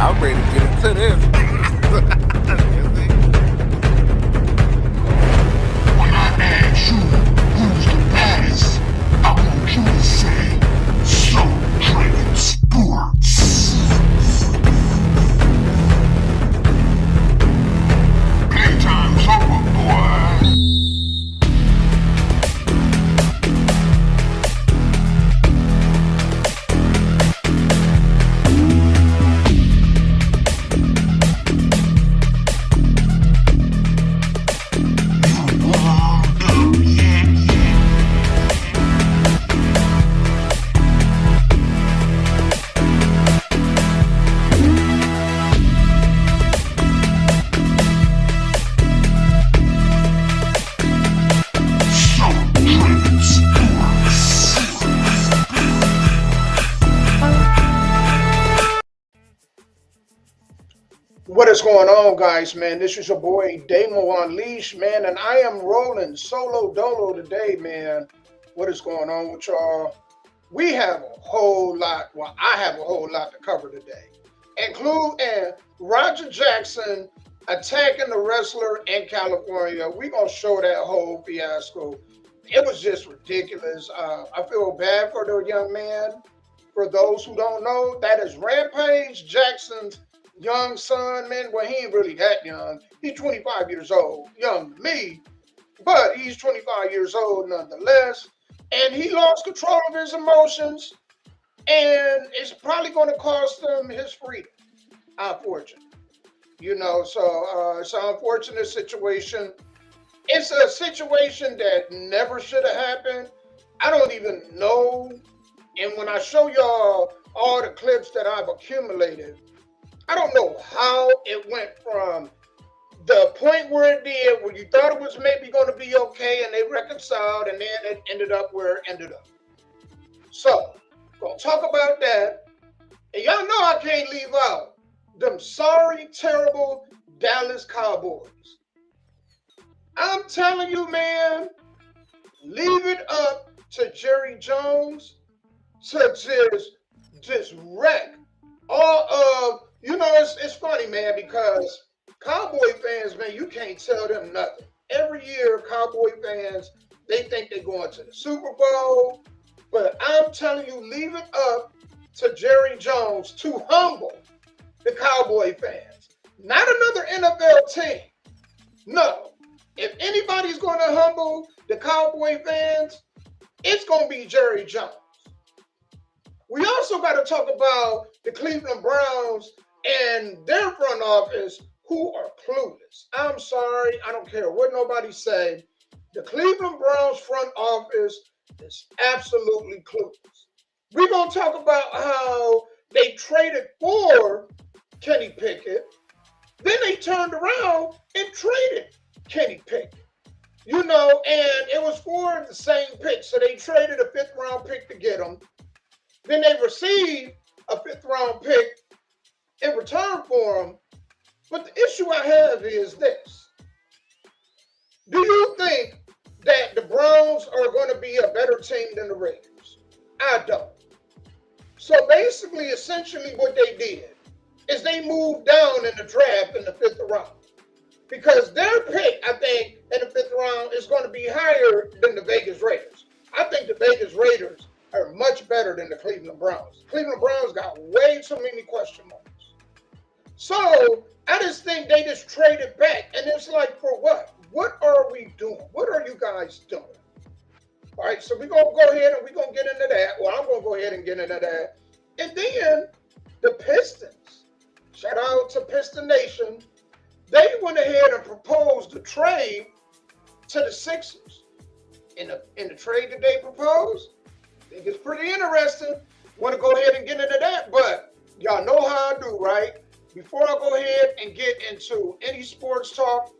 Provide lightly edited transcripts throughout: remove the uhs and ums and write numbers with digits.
I'm ready to get into this. When I ask you who's the baddest, I want you to say Soul Driven Sports. Playtime's over, boy. What is going on, guys, man? This is your boy Damo Unleashed, man, and I am rolling solo dolo today, man. What is going on with y'all? We have a whole lot, well, I have a whole lot to cover today, including Roger Jackson attacking the wrestler in California. We're going to show that whole fiasco. It was just ridiculous. I feel bad for the young man. For those who don't know, that is Rampage Jackson's young son, man. Well, he ain't really that young. He's 25 years old, young to me, but he's 25 years old nonetheless. And he lost control of his emotions, and it's probably going to cost him his freedom, unfortunately. You know, so it's an unfortunate situation. It's a situation that never should have happened. I don't even know. And when I show y'all all the clips that I've accumulated, I don't know how it went from the point where it did, where you thought it was maybe going to be okay and they reconciled, and then it ended up where it ended up. So, gonna talk about that. And y'all know I can't leave out them sorry, terrible Dallas Cowboys. I'm telling you, man, leave it up to Jerry Jones to just wreck all of. You know, it's funny, man, because Cowboy fans, man, you can't tell them nothing. Every year, Cowboy fans, they think they're going to the Super Bowl. But I'm telling you, leave it up to Jerry Jones to humble the Cowboy fans. Not another NFL team. No. If anybody's going to humble the Cowboy fans, it's going to be Jerry Jones. We also got to talk about the Cleveland Browns and their front office, who are clueless. I'm sorry, I don't care what nobody say. The Cleveland Browns front office is absolutely clueless. We're going to talk about how they traded for Kenny Pickett. Then they turned around and traded Kenny Pickett. You know, and it was for the same pick. So they traded a 5th round pick to get him. Then they received a 5th round pick in return for him. But the issue I have is this. Do you think that the Browns are going to be a better team than the Raiders? I don't. So basically, essentially what they did is they moved down in the draft in the 5th round. Because their pick, I think, in the 5th round is going to be higher than the Vegas Raiders. I think the Vegas Raiders are much better than the Cleveland Browns. Cleveland Browns got way too many question marks. So I just think they just traded back. And it's like, for what? What are we doing? What are you guys doing? All right, so we're going to go ahead and we're going to get into that. Well, I'm going to go ahead and get into that. And then the Pistons. Shout out to Piston Nation. They went ahead and proposed a trade to the Sixers. In the trade that they proposed, I think it's pretty interesting. Want to go ahead and get into that, but y'all know how I do, right? Before I go ahead and get into any sports talk,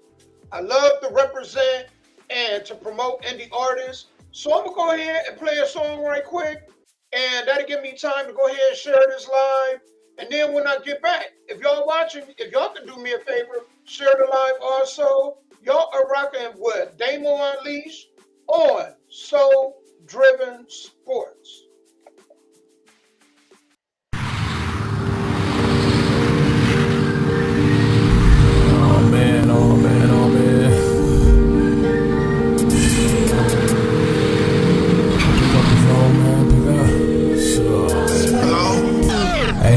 I love to represent and to promote indie artists. So I'm going to go ahead and play a song right quick, and that'll give me time to go ahead and share this live. And then when I get back, if y'all watching, if y'all can do me a favor, share the live also. Y'all are rocking with Damo Unleashed on Soul Driven Sports.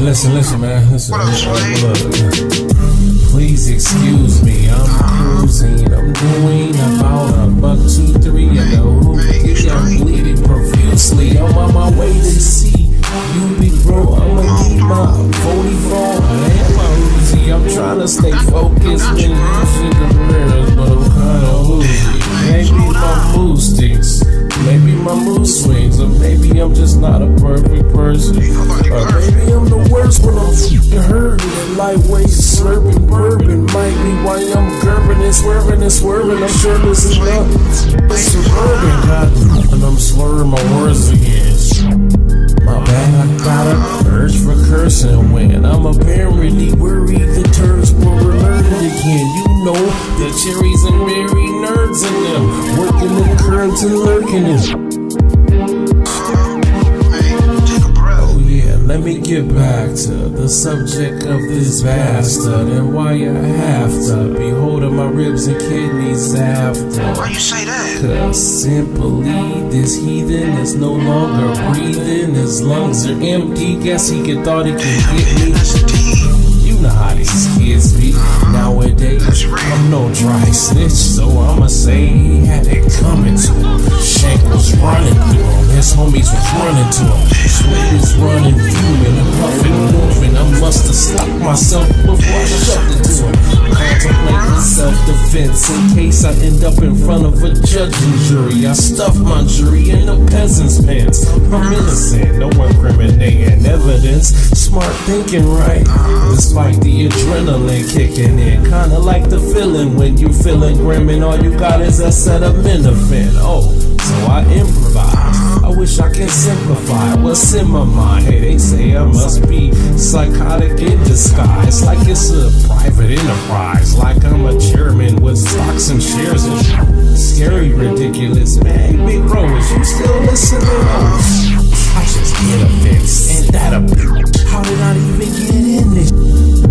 Listen, man. Listen. What up, Sway? Look. Please excuse me. I'm cruising. I'm doing about $1.23 in the hoopty. I'm bleeding profusely. I'm on my way to see you, big bro. I'ma need my 44 and my Uzi. I'm trying to stay focused and using the mirrors, but I'm kinda woozy. Maybe my mood stinks. Maybe my mood swings, or maybe I'm just not a perfect person. Or maybe I'm the worst when I'm hurting and lightweight slurping bourbon. Might be why I'm gurping and swerving. I'm sure this is not suburban, God, and I'm slurring my words again. My bad, I got a urge for cursing when I'm apparently worried the turds were learning again. You know the cherries and berry nerds in them, working the currents and lurking it. Oh yeah, let me get back to the subject of this bastard and why I have to be holding my ribs and kidneys after. Why you say that? Cause simply this heathen is no longer breathing. His lungs are empty. Guess he thought he could get me. That's deep. You know how these kids be nowadays. I'm no dry snitch, so I'ma say he had it coming to him. Shank was running through him. His homies was running to him. Sweat is running, fuming and puffing, moving. I must have stopped myself before I shoved it to him. Contemplating self-defense in case I end up in front of a judge and jury. I stuff my jury in a peasant's pants. I'm innocent, no incriminating evidence. Smart thinking, right? Despite the adrenaline kicking in, kinda like the feeling when you feeling grim and all you got is a set of Minifin. Oh, so I improvise. I wish I can simplify what's in my mind. Hey, they say I must be psychotic in disguise, like it's a private enterprise, like I'm a chairman with stocks and shares and shit. Scary, ridiculous, man. Big bro, is you still listening? Oh, I just get offense, and that a bitch. How did I even get in this?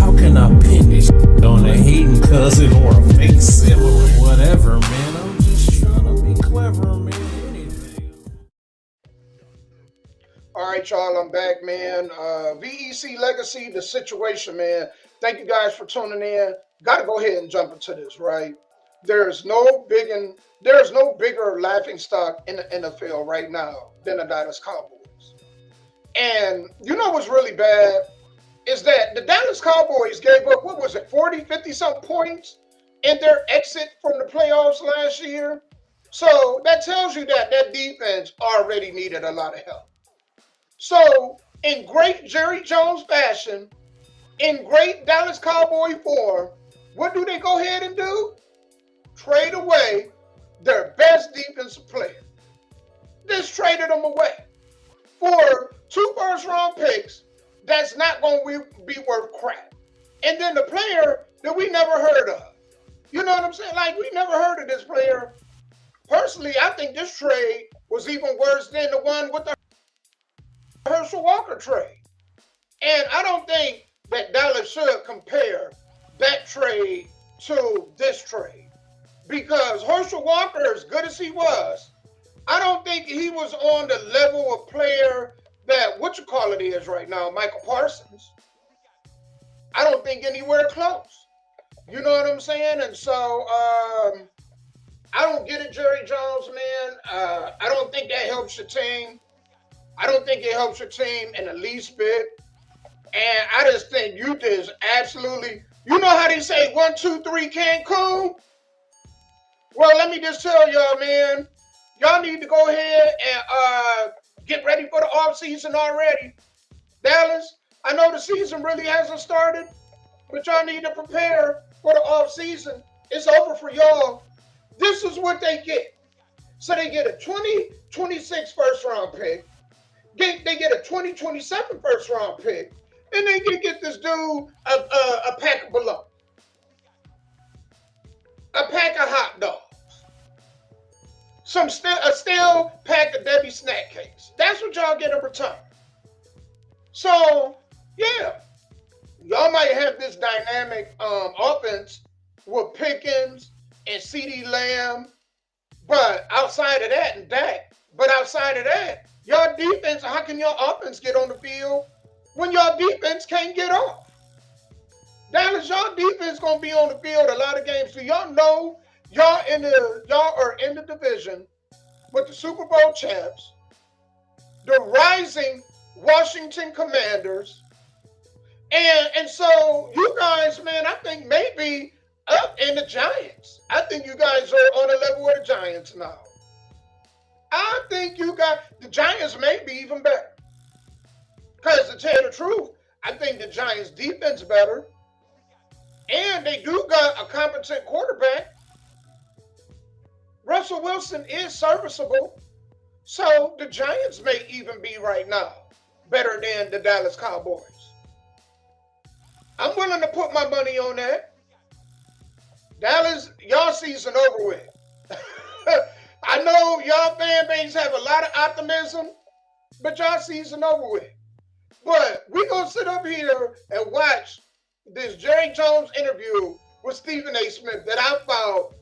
How can I pin this on a hating cousin or a fake sibling or whatever, man? I'm just trying to be clever, man. Anything. All right, y'all, I'm back, man. VEC Legacy, the situation, man. Thank you guys for tuning in. Got to go ahead and jump into this, right? There's no bigger laughing stock in the NFL right now than the Dallas Cowboys. And you know what's really bad is that the Dallas Cowboys gave up, 40, 50-something points in their exit from the playoffs last year. So that tells you that that defense already needed a lot of help. So in great Jerry Jones fashion, in great Dallas Cowboy form, what do they go ahead and do? Trade away their best defensive player. Just traded them away for 2 first-round picks that's not going to be worth crap. And then the player that we never heard of. You know what I'm saying? Like, we never heard of this player. Personally, I think this trade was even worse than the one with the Herschel Walker trade. And I don't think that Dallas should compare that trade to this trade. Because Herschel Walker, as good as he was, I don't think he was on the level of player that is right now, Michael Parsons. I don't think anywhere close. You know what I'm saying? And so I don't get it, Jerry Jones, man. I don't think that helps your team. I don't think it helps your team in the least bit. And I just think you just absolutely, you know how they say 1, 2, 3 Cancun? Well, let me just tell y'all, man, y'all need to go ahead and get ready for the offseason already. Dallas, I know the season really hasn't started, but y'all need to prepare for the offseason. It's over for y'all. This is what they get. So they get a 2026 first round pick. They get a 2027 first round pick. And they can get this dude a pack of bologna. A pack of hot dogs. A stale pack of Debbie snack cakes. That's what y'all get in return. So, yeah. Y'all might have this dynamic offense with Pickens and CeeDee Lamb. But outside of that, and Dak. But outside of that, y'all defense, how can your offense get on the field when y'all defense can't get off. Dallas, y'all defense gonna be on the field a lot of games. So y'all know y'all are in the division with the Super Bowl champs, the rising Washington Commanders, and so you guys, man, I think maybe up in the Giants. I think you guys are on a level with the Giants now. I think the Giants may be even better. Because to tell the truth, I think the Giants' defense better. And they do got a competent quarterback. Russell Wilson is serviceable. So the Giants may even be right now better than the Dallas Cowboys. I'm willing to put my money on that. Dallas, y'all season over with. I know y'all fan base have a lot of optimism, but y'all season over with. But we're going to sit up here and watch this Jerry Jones interview with Stephen A. Smith that I found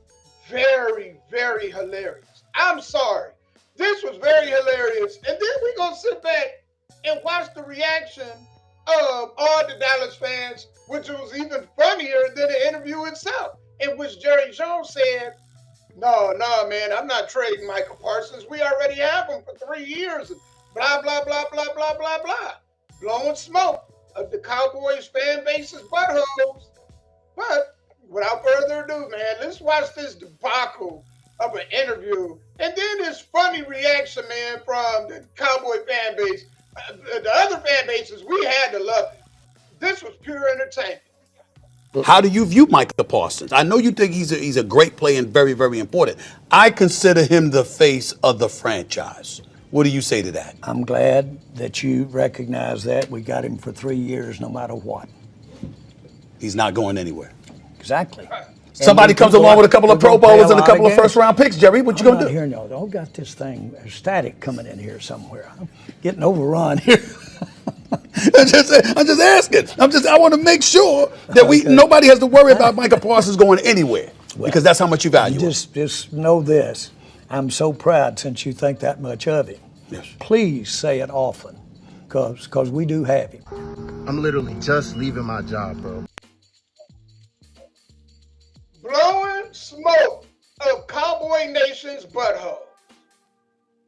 very, very hilarious. I'm sorry. This was very hilarious. And then we're going to sit back and watch the reaction of all the Dallas fans, which was even funnier than the interview itself, in which Jerry Jones said, no, man, I'm not trading Michael Parsons. We already have him for 3 years. And blah, blah, blah, blah, blah, blah, blah. Blowing smoke of the Cowboys fan base's buttholes. But without further ado, man, let's watch this debacle of an interview. And then this funny reaction, man, from the Cowboy fan base. The other fan bases, we had to love it. This was pure entertainment. How do you view Micah Parsons? I know you think he's a great player and very, very important. I consider him the face of the franchise. What do you say to that? I'm glad that you recognize that. We got him for 3 years no matter what. He's not going anywhere. Exactly. Somebody comes along with a couple of Pro Bowlers and a couple of first-round picks, Jerry. What you going to do? Here, no, I've got this thing, static coming in here somewhere. I'm getting overrun here. I'm just asking. I want to make sure that nobody has to worry about Micah Parsons going anywhere, because that's how much you value him. Just know this. I'm so proud since you think that much of him. Yes. Please say it often, because we do have him. I'm literally just leaving my job, bro. Blowing smoke of Cowboy Nation's butthole.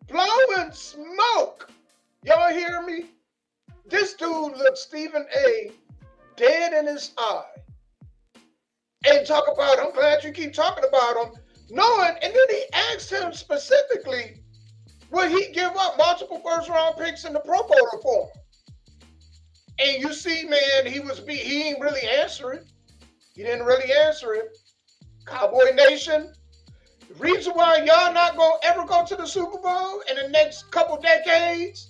Blowing smoke. Y'all hear me? This dude looked Stephen A. dead in his eye. And talk about, I'm glad you keep talking about him. Knowing, and then he asked him specifically, would he give up multiple first-round picks in the Pro Bowl for him? And you see, man, he didn't really answer it. He didn't really answer it. Cowboy Nation, the reason why y'all not going to ever go to the Super Bowl in the next couple decades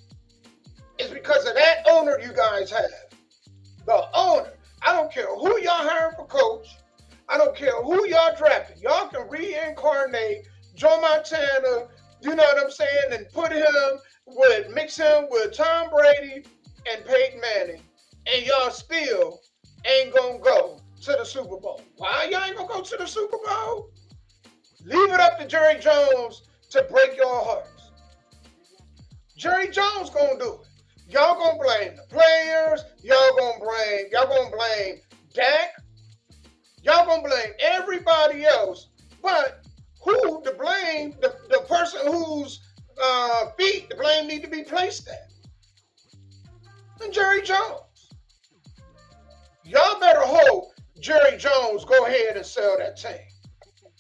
is because of that owner you guys have. The owner. I don't care who y'all hiring for coach. I don't care who y'all drafted. Y'all can reincarnate Joe Montana, you know what I'm saying, and mix him with Tom Brady and Peyton Manning, and y'all still ain't gonna go to the Super Bowl. Why y'all ain't gonna go to the Super Bowl? Leave it up to Jerry Jones to break your hearts. Jerry Jones gonna do it. Y'all gonna blame the players. Y'all gonna blame Dak. Y'all gonna blame everybody else. But who to blame? The person whose feet the blame need to be placed at? And Jerry Jones. Y'all better hope Jerry Jones go ahead and sell that team.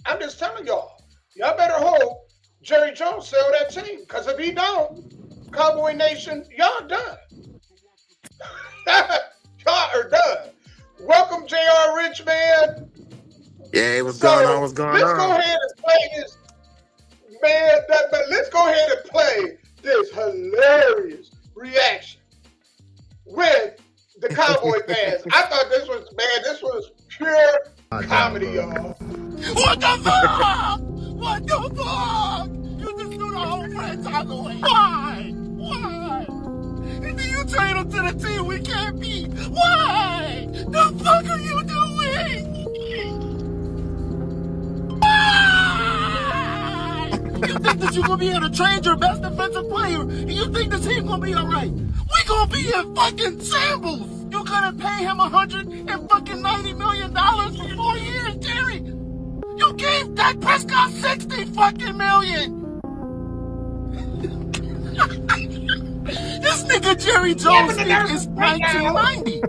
I'm just telling y'all. Y'all better hope Jerry Jones sell that team. Because if he don't, Cowboy Nation, y'all done. Y'all are done. Welcome, J.R. Rich, man. Yeah, what's going on? Let's go ahead and play this, man. Let's go ahead and play this hilarious reaction with the Cowboy fans. I thought this was pure comedy, y'all. What the fuck? What the fuck? You just threw the whole franchise away. Why? And then you trade him to the team we can't beat. Why? The fuck are you doing? Why? You think that you're gonna be able to trade your best defensive player, and you think the team's gonna be all right? We gonna be in fucking shambles. You gonna pay him $190 million for 4 years, Jerry? You gave Dak Prescott $60 fucking million. This nigga Jerry Jones is 1990.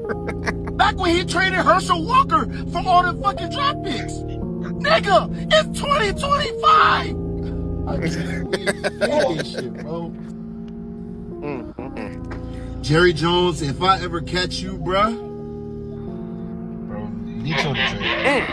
Back when he traded Herschel Walker for all the fucking draft picks. Nigga, it's 2025. Shit, bro. Jerry Jones, if I ever catch you, bruh, veto the trade.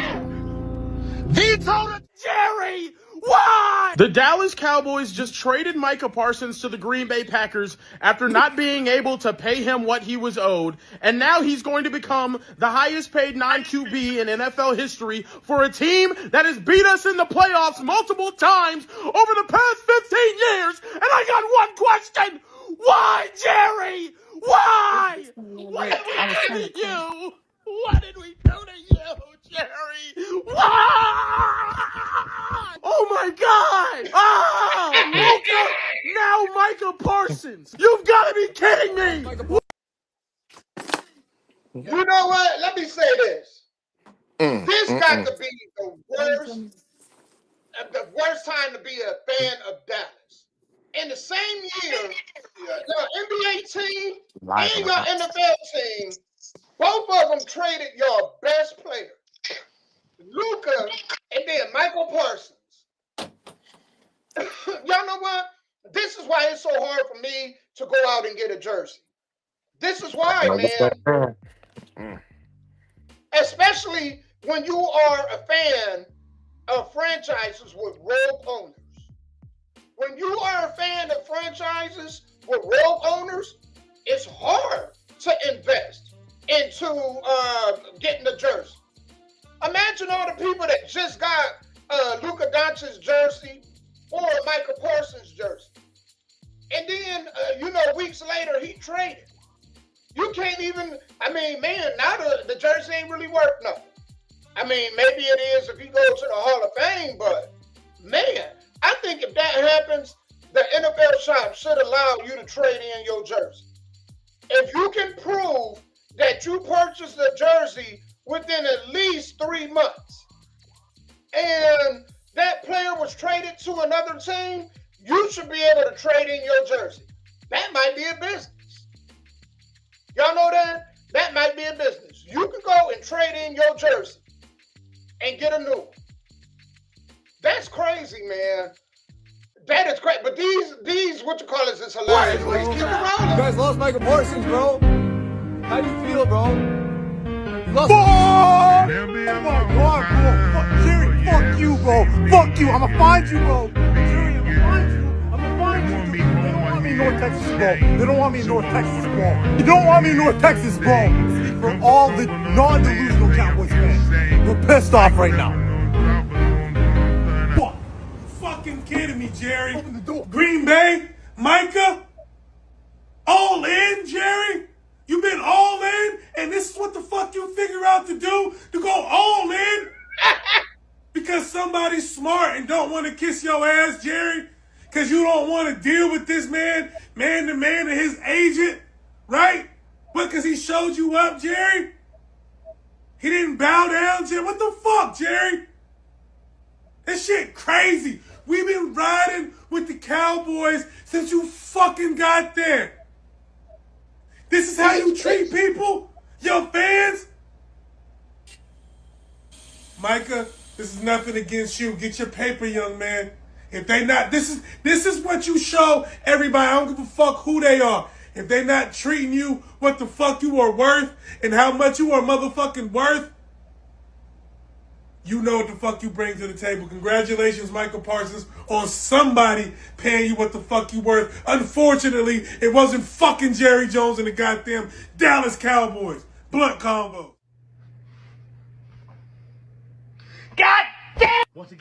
Veto the Jerry! Why? The Dallas Cowboys just traded Micah Parsons to the Green Bay Packers after not being able to pay him what he was owed, and now he's going to become the highest paid non-QB in NFL history for a team that has beat us in the playoffs multiple times over the past 15 years, and I got one question. Why, Jerry? Why? What did we do to you? What did we do to you, Jerry? Why? Oh my God! Ah, now Micah Parsons! You've got to be kidding me! You know what? Let me say this. This got to be the worst time to be a fan of Dallas. In the same year, your NBA team and your NFL team, both of them traded your best player, Luka, and then Michael Parsons. Y'all know what? This is why it's so hard for me to go out and get a jersey. This is why, man. Especially when you are a fan of franchises with rogue owners. When you are a fan of franchises with rogue owners, it's hard to invest into getting a jersey. Imagine all the people that just got Luka Doncic's jersey or Michael Parsons' jersey. And then, weeks later, he traded. You can't even, now the jersey ain't really worth nothing. Maybe it is if he goes to the Hall of Fame, but, man, I think if that happens, the NFL shop should allow you to trade in your jersey. If you can prove that you purchased the jersey within at least 3 months, and that player was traded to another team, you should be able to trade in your jersey. That might be a business. Y'all know that? That might be a business. You can go and trade in your jersey and get a new one. That's crazy, man. That is great. But these is hilarious. Keep it rolling. You guys lost Michael Parsons, bro. How do you feel, bro? You lost. Oh my God, bro. Jerry, fuck you, bro. Fuck you. I'ma find you, bro. Jerry, I'ma find you. They don't want me in North Texas, bro. They don't want me in North Texas, bro. You don't want me in North Texas, bro. Speak for all the non-delusional Cowboys fans. We're pissed off right now. What? Fucking kidding me, Jerry. Open the door. Green Bay, Micah, all in, Jerry? You've been all in, and this is what the fuck you figure out to do? To go all in? Because somebody's smart and don't want to kiss your ass, Jerry? Because you don't want to deal with this man to man, and his agent, right? What, because he showed you up, Jerry? He didn't bow down, Jerry? What the fuck, Jerry? This shit crazy. We've been riding with the Cowboys since you fucking got there. This is how you treat people? Your fans? Micah, this is nothing against you. Get your paper, young man. If they not, this is what you show everybody. I don't give a fuck who they are. If they not treating you what the fuck you are worth and how much you are motherfucking worth, you know what the fuck you bring to the table. Congratulations, Michael Parsons, on somebody paying you what the fuck you worth. Unfortunately, it wasn't fucking Jerry Jones and the goddamn Dallas Cowboys. Blunt combo. God damn! Once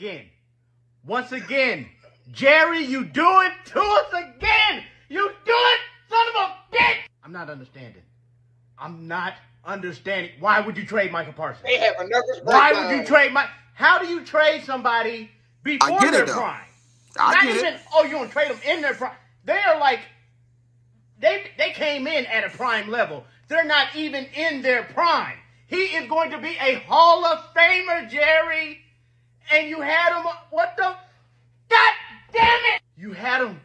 again, Jerry, you do it to us again! You do it, son of a bitch! I'm not understanding. Why would you trade Michael Parsons? They have a nervous breakdown. Why would you trade How do you trade somebody before their prime? I get it. You don't trade them in their prime. They are like they came in at a prime level. They're not even in their prime. He is going to be a Hall of Famer, Jerry. And you had him. What the? God damn it! You had him.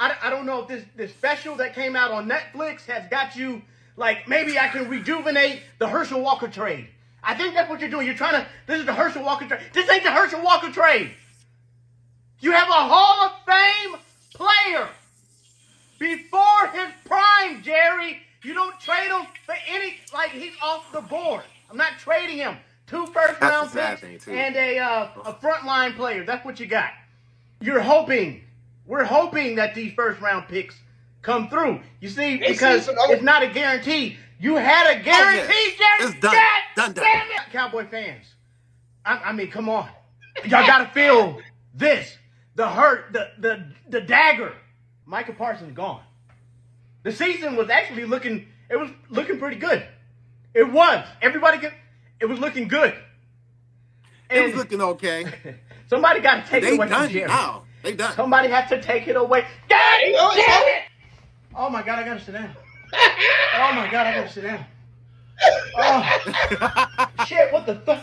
I don't know if this special that came out on Netflix has got you, like, maybe I can rejuvenate the Herschel Walker trade. I think that's what you're doing. You're trying to, this is the Herschel Walker trade. This ain't the Herschel Walker trade. You have a Hall of Fame player before his prime, Jerry. You don't trade him for any, like, he's off the board. I'm not trading him. 2 first-round picks and a frontline player. That's what you got. We're hoping that these first-round picks come through. You see, because it's not a guarantee. You had a guarantee, Jerry. It's done. God damn it. Cowboy fans, I mean, come on. Y'all got to feel this. The hurt, the dagger. Micah Parsons gone. The season was actually looking pretty good. It was. It was looking good. And it was looking okay. Somebody got to take it away from Jerry. Now. They done. Somebody has to take it away. God damn it! Oh my God, I gotta sit down. Oh my God, I gotta sit down. Oh shit! What the fuck?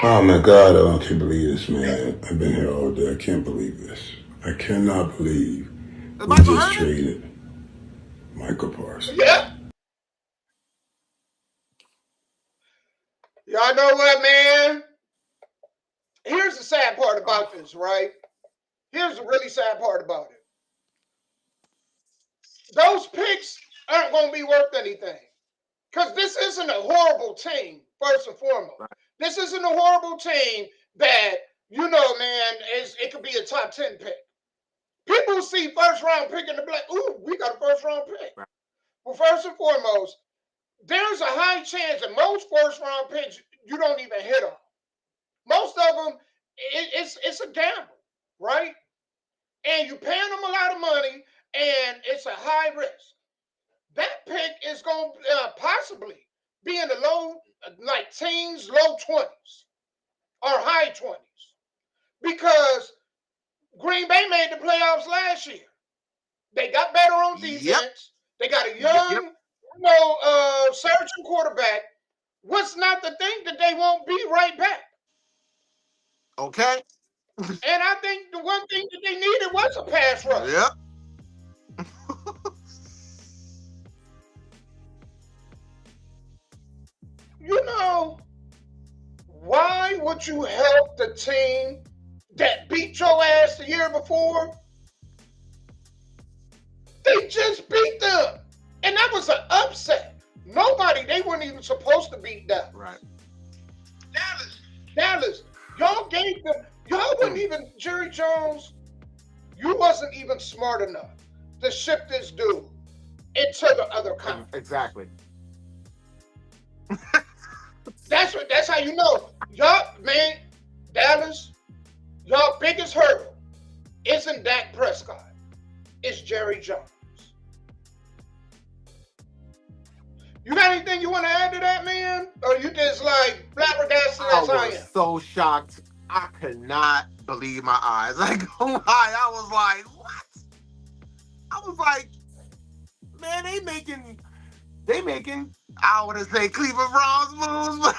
Oh my God, I can't believe this, man. I've been here all day. I can't believe this. I cannot believe we just traded Micah Parsons. Yeah. Y'all know what, man? Here's the sad part about this, right? Here's the really sad part about it. Those picks aren't going to be worth anything. Because this isn't a horrible team, first and foremost. Right. This isn't a horrible team that, you know, man, it could be a top 10 pick. People see first-round pick and they're like, ooh, we got a first-round pick. Right. Well, first and foremost, there's a high chance that most first-round picks you don't even hit on. Most of them, it's a gamble, right? And you're paying them a lot of money, and it's a high risk. That pick is going to possibly be in the low, like teens, low 20s or high 20s. Because Green Bay made the playoffs last year. They got better on defense. Yep. They got a young, surging quarterback. What's not to think that they won't be right back? Okay. And I think the one thing that they needed was a pass rush. Yep. You know, why would you help the team that beat your ass the year before? They just beat them. And that was an upset. They weren't even supposed to beat them. Right. Dallas, y'all gave them, y'all wouldn't even, Jerry Jones, you wasn't even smart enough to ship this dude into the other conference. Exactly. That's how you know. Y'all, man, Dallas, y'all biggest hurdle isn't Dak Prescott. It's Jerry Jones. You got anything you want to add to that, man? Or you just like flabbergasted as I am? I was so shocked. I could not believe my eyes. Like, oh my, I was like, what? I was like, man, they making, I want to say Cleveland Browns moves.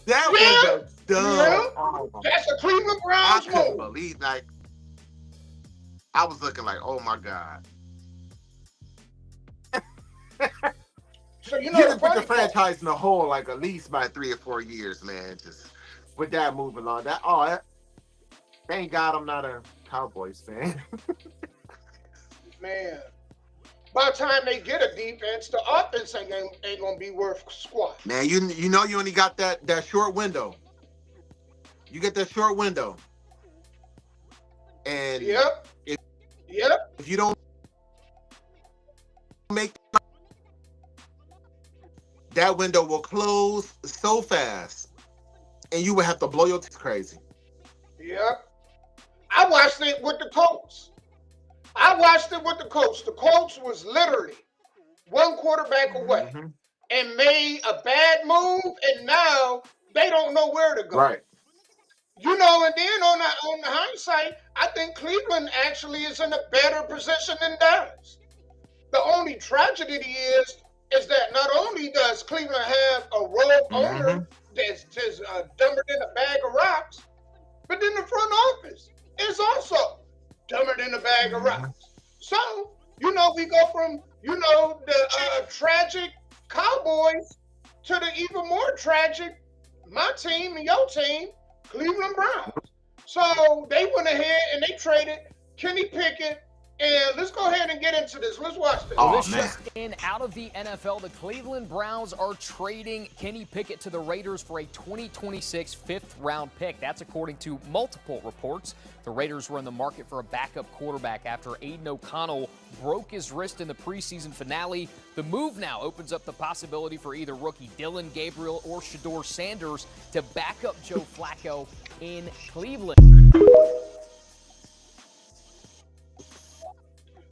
That was a dumb. Yeah. That's a Cleveland Browns move. I couldn't believe, like, I was looking like, oh my God. So you just put the franchise in the hole like at least by 3 or 4 years, man. Just with that moving on. Thank God I'm not a Cowboys fan. Man, by the time they get a defense, the offense ain't gonna be worth squat. Man, you know you only got that short window. You get that short window. And yep. If you don't make that window will close so fast, and you will have to blow your teeth crazy. Yep. I watched it with the Colts. The Colts was literally one quarterback away and made a bad move, and now they don't know where to go. Right. You know, and then on the hindsight, I think Cleveland actually is in a better position than Dallas. The only tragedy is that not only does Cleveland have a rogue owner that's just dumber than a bag of rocks, but then the front office is also dumber than a bag of rocks. So, you know, we go from, you know, the tragic Cowboys to the even more tragic, my team and your team, Cleveland Browns. So they went ahead and they traded Kenny Pickett. And let's go ahead and get into this. Let's watch this. Oh, this just in, out of the NFL, the Cleveland Browns are trading Kenny Pickett to the Raiders for a 2026 fifth-round pick. That's according to multiple reports. The Raiders were in the market for a backup quarterback after Aiden O'Connell broke his wrist in the preseason finale. The move now opens up the possibility for either rookie Dylan Gabriel or Shedeur Sanders to back up Joe Flacco in Cleveland.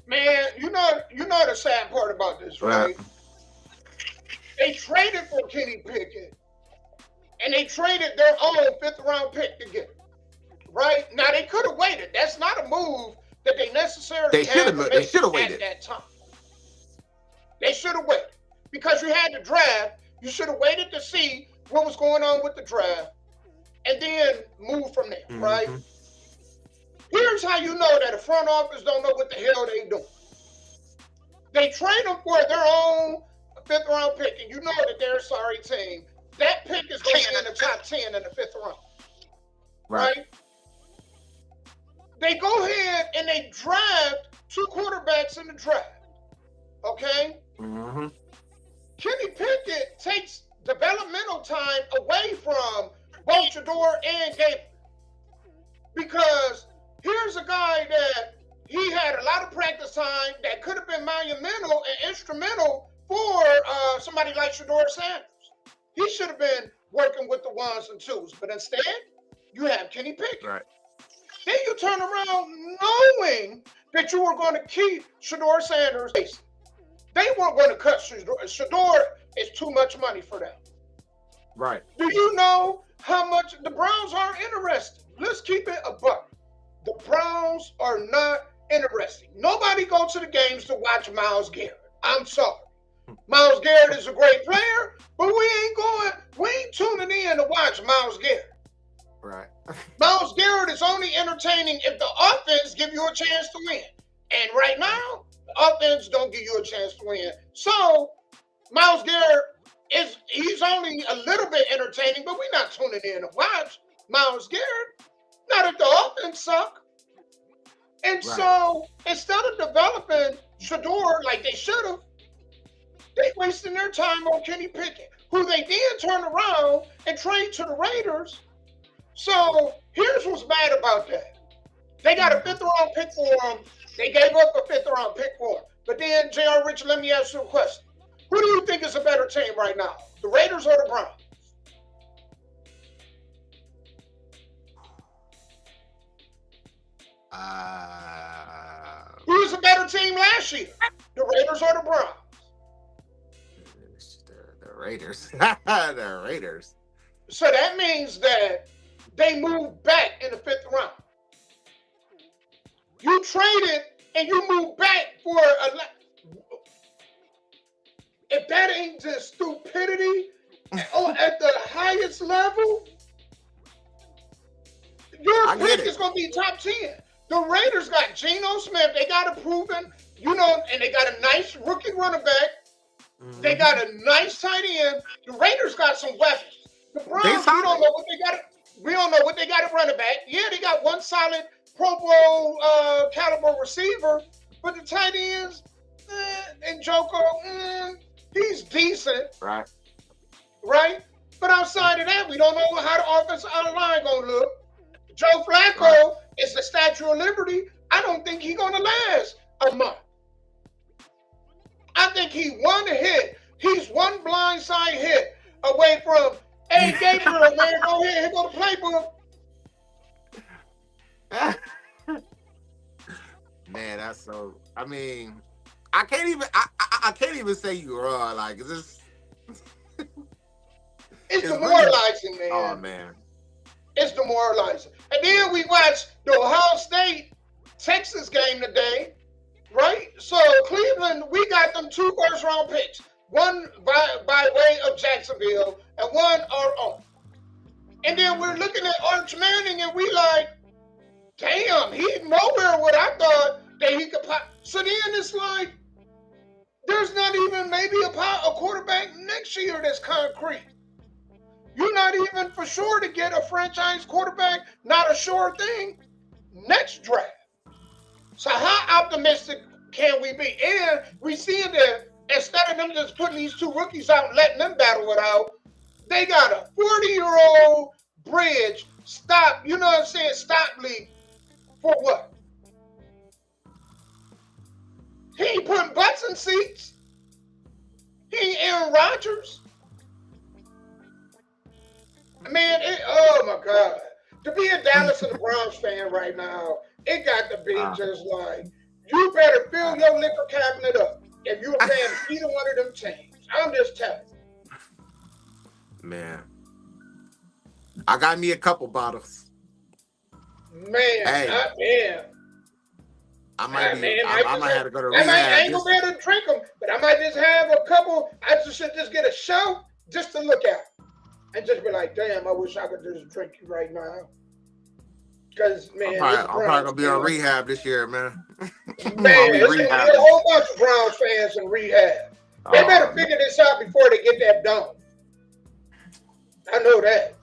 Man, you know the sad part about this, right? They traded for Kenny Pickett, and they traded their own fifth-round pick to get him, right? Now, they could have waited. That's not a move that they necessarily had to make at that time. They should have waited. Because you had the draft, you should have waited to see what was going on with the draft, and then move from there, right? Here's how you know that the front office don't know what the hell they doing. They trade them for their own fifth-round pick, and you know that they're a sorry team. That pick is going to be in the top 10 in the fifth round. Right? They go ahead and they draft 2 quarterbacks in the draft. Okay? Kenny Pickett takes developmental time away from both Shedeur and Gabriel. Because here's a guy that he had a lot of practice time that could have been monumental and instrumental for somebody like Shedeur Sanders. He should have been working with the ones and twos, but instead, you have Kenny Pickett. Right. Then you turn around knowing that you were going to keep Shedeur Sanders. They weren't going to cut Shedeur. Shedeur is too much money for them. Right. Do you know how much the Browns aren't interested? Let's keep it a buck. The Browns are not interesting. Nobody goes to the games to watch Myles Garrett. I'm sorry. Myles Garrett is a great player, but we ain't tuning in to watch Myles Garrett. Right. Myles Garrett is only entertaining if the offense give you a chance to win. And right now, the offense don't give you a chance to win. So, Myles Garrett he's only a little bit entertaining, but we're not tuning in to watch Myles Garrett. Not if the offense suck. And so, instead of developing Shedeur like they should have, they wasting their time on Kenny Pickett, who they then turn around and trade to the Raiders. So, here's what's bad about that. They got a fifth-round pick for him. They gave up a fifth-round pick for him. But then, J.R. Richard, let me ask you a question. Who do you think is a better team right now? The Raiders or the Browns? Who was a better team last year? The Raiders or the Browns? The Raiders. The Raiders. So that means that they moved back in the fifth round. You traded and you moved back for if that ain't just stupidity at the highest level, your pick is going to be top 10. The Raiders got Geno Smith. They got a proven, and they got a nice rookie running back. They got a nice tight end. The Raiders got some weapons. The Browns, we don't know what they got. We don't know what they got at running back. Yeah, they got one solid Pro Bowl caliber receiver, but the tight ends and Joko, he's decent. Right. But outside of that, we don't know how the offensive line gonna look. Joe Flacco is the Statue of Liberty. I don't think he's gonna last a month. I think he one hit. He's one blindside hit away from, hey, Gabriel, man, go ahead, here go the playbook. Man, that's so. I mean, I can't even say you're wrong. Like, is this? It's demoralizing, man. Oh man. It's demoralizing. And then we watched the Ohio State Texas game today, right? So Cleveland, we got them 2 first-round picks, one by way of Jacksonville and one our own. And then we're looking at Arch Manning and we like, damn, he's nowhere what I thought that he could pop. So then it's like, there's not even maybe a quarterback next year that's concrete. You're not even for sure to get a franchise quarterback, not a sure thing, next draft. So how optimistic can we be? And we see that instead of them just putting these 2 rookies out and letting them battle it out, they got a 40-year-old bridge stop, you know what I'm saying, stop league for what? He ain't putting butts in seats. He ain't Aaron Rodgers. Man, oh my God. To be a Dallas and a Browns fan right now, it got to be just like, you better fill your liquor cabinet up if you're a fan of either one of them teams. I'm just telling you. Man. I got me a couple bottles. Man, hey. I might have to go to rehab. I ain't gonna be able to drink them, but I might just have a couple. I should just get a show just to look at and just be like, damn, I wish I could just drink you right now. Because, man, I'm probably gonna be on rehab this year, man. Man, there's gonna be a whole bunch of Browns fans in rehab. They better figure this out before they get that done. I know that.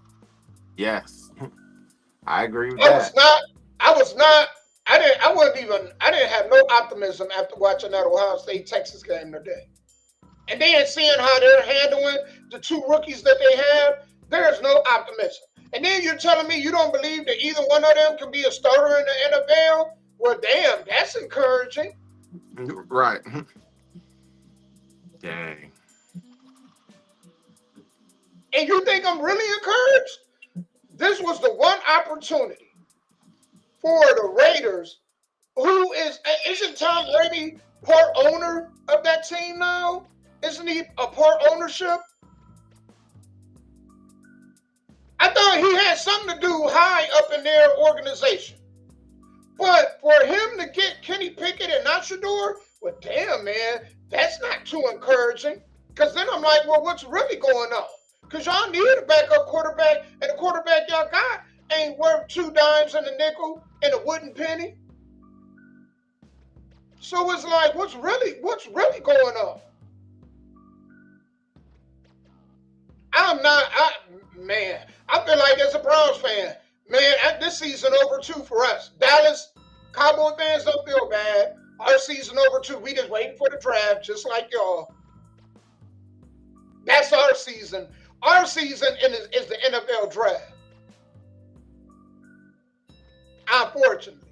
Yes, I agree with that. I didn't have no optimism after watching that Ohio State Texas game today. And then seeing how they're handling the 2 rookies that they have, there's no optimism. And then you're telling me you don't believe that either one of them can be a starter in the NFL? Well, damn, that's encouraging. Right. Dang. And you think I'm really encouraged? This was the one opportunity for the Raiders, who isn't Tom Brady part owner of that team now? Isn't he a part ownership? I thought he had something to do high up in their organization. But for him to get Kenny Pickett and not Shador, well, damn, man, that's not too encouraging. Because then I'm like, well, what's really going on? Because y'all need a backup quarterback, and the quarterback y'all got ain't worth 2 dimes and a nickel and a wooden penny. So it's like, what's really going on? I feel like as a Browns fan, man, this season over too for us. Dallas Cowboy fans don't feel bad. Our season over too. We just waiting for the draft, just like y'all. That's our season. Our season is the NFL draft. Unfortunately.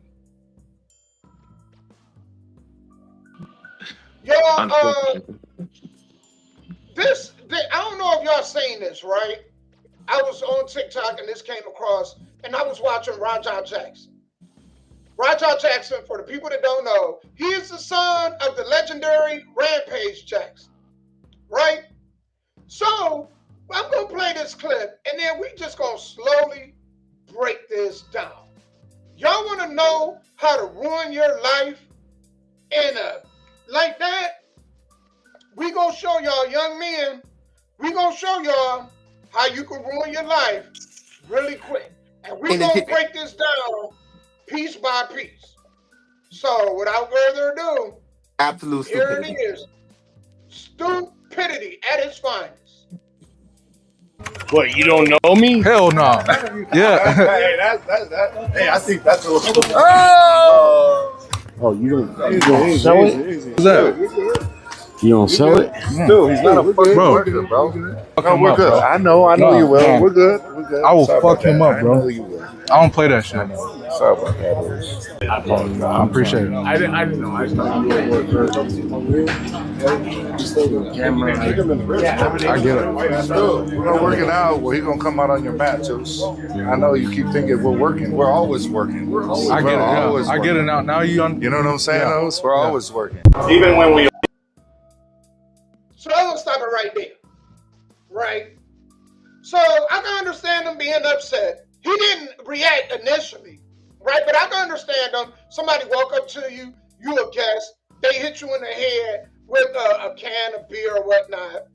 Y'all, I don't know if y'all seen this, right? I was on TikTok and this came across, and I was watching Rajah Jackson. Rajah Jackson, for the people that don't know, he is the son of the legendary Rampage Jackson, right? So, I'm going to play this clip, and then we just going to slowly break this down. Y'all want to know how to ruin your life like that? We going to show y'all, young men, we going to show y'all how you can ruin your life really quick. And we're going to break this down piece by piece. So, without further ado, absolute here it is. Stupidity at its finest. What, you don't know me? Hell no. Yeah. Hey, I think that's a little stupid. Oh, you don't sell it? What's that? You don't sell it? Dude, he's not a fucking worker, bro. No, we're good. Bro. I know you will. No. We're good. I will fuck him up, bro. I know you will. I don't play that shit. Sorry about that, bro. I apologize. I appreciate it. I didn't know. I just thought you were I get it. We're not working out. Well, he's going to come out on your mat, too. I know you keep thinking we're working. We're always working. I get it. Yeah. I get it now. Now you know what I'm saying, Oz? We're always working. Even when we... So I'm going to stop it right there. Right? So I can understand him being upset. he didn't react initially, right? But I can understand them. Somebody walk up to you, you a guest, they hit you in the head with a can of beer or whatnot,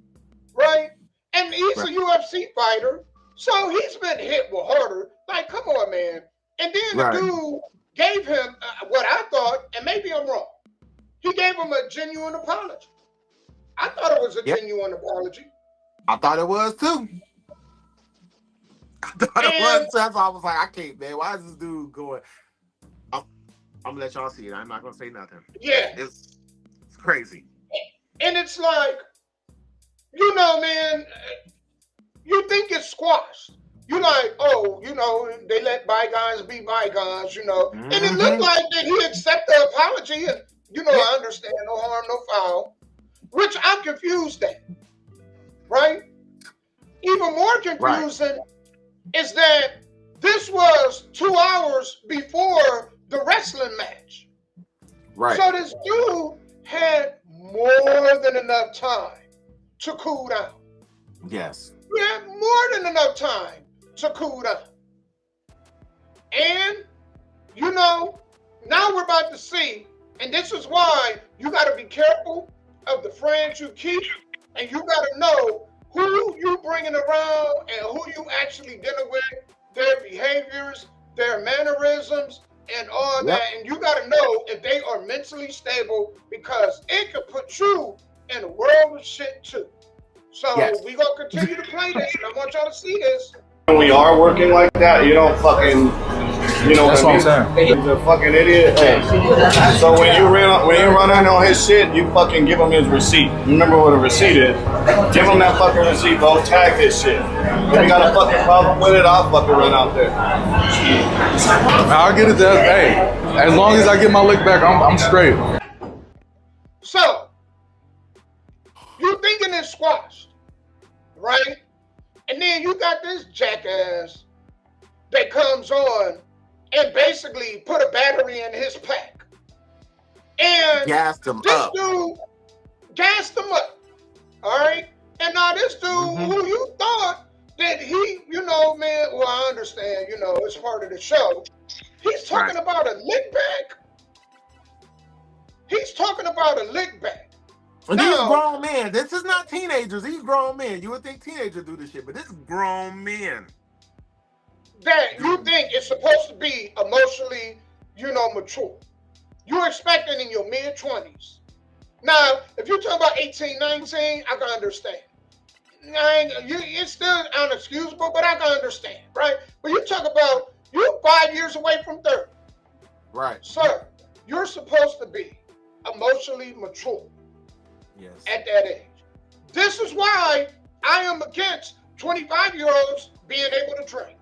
right? And he's a UFC fighter, so he's been hit with harder. Like, come on, man. And then the dude gave him what I thought, and maybe I'm wrong, he gave him a genuine apology. I thought it was a genuine apology. I thought it was too. I thought it was too. That's why I was like, I can't, man. Why is this dude going? I'm gonna let y'all see it. I'm not gonna say nothing. Yeah. It's crazy. And it's like, you know, man, you think it's squashed. You like, oh, you know, they let bygones be bygones, you know. And it looked like that he accepted the apology and, you know, I understand, no harm, no foul. Which I'm confused at, right? Even more confusing is that this was 2 hours before the wrestling match. Right. So this dude had more than enough time to cool down. Yes. We had more than enough time to cool down. And, you know, now we're about to see, and this is why you got to be careful of the friends you keep, and you got to know who you bringing around and who you actually dealing with, their behaviors, their mannerisms, and all that. And you got to know if they are mentally stable, because it could put you in a world of shit too. So we going to continue to play this, and I want y'all to see this. When we are working like that, you don't fucking, you know That's what what I I'm mean? He's a fucking idiot. Hey. So when you run in on his shit, you fucking give him his receipt. Remember what a receipt is? Give him that fucking receipt, bro. Tag his shit. If you got a fucking problem with it, I'll fucking run out there. I'll get it to hey. As long as I get my lick back, I'm straight. So, you thinking it's squashed, right? And then you got this jackass that comes on and basically put a battery in his pack. And gassed him this up. dude gassed him up. All right? And now this dude who you thought that he, you know, man, well, I understand, you know, it's part of the show. He's talking about a lick back. He's talking about a lick back. And these grown men. This is not teenagers. These grown men. You would think teenagers do this shit, but this is grown men. That you think it's supposed to be emotionally, you know, mature. You're expecting in your mid-20s. Now, if you're talking about 18, 19, I can understand. It's still unexcusable, but I can understand, right? But you talk about, you're 5 years away from 30. Right. Sir, you're supposed to be emotionally mature. Yes. At that age. This is why I am against 25-year-olds being able to drink.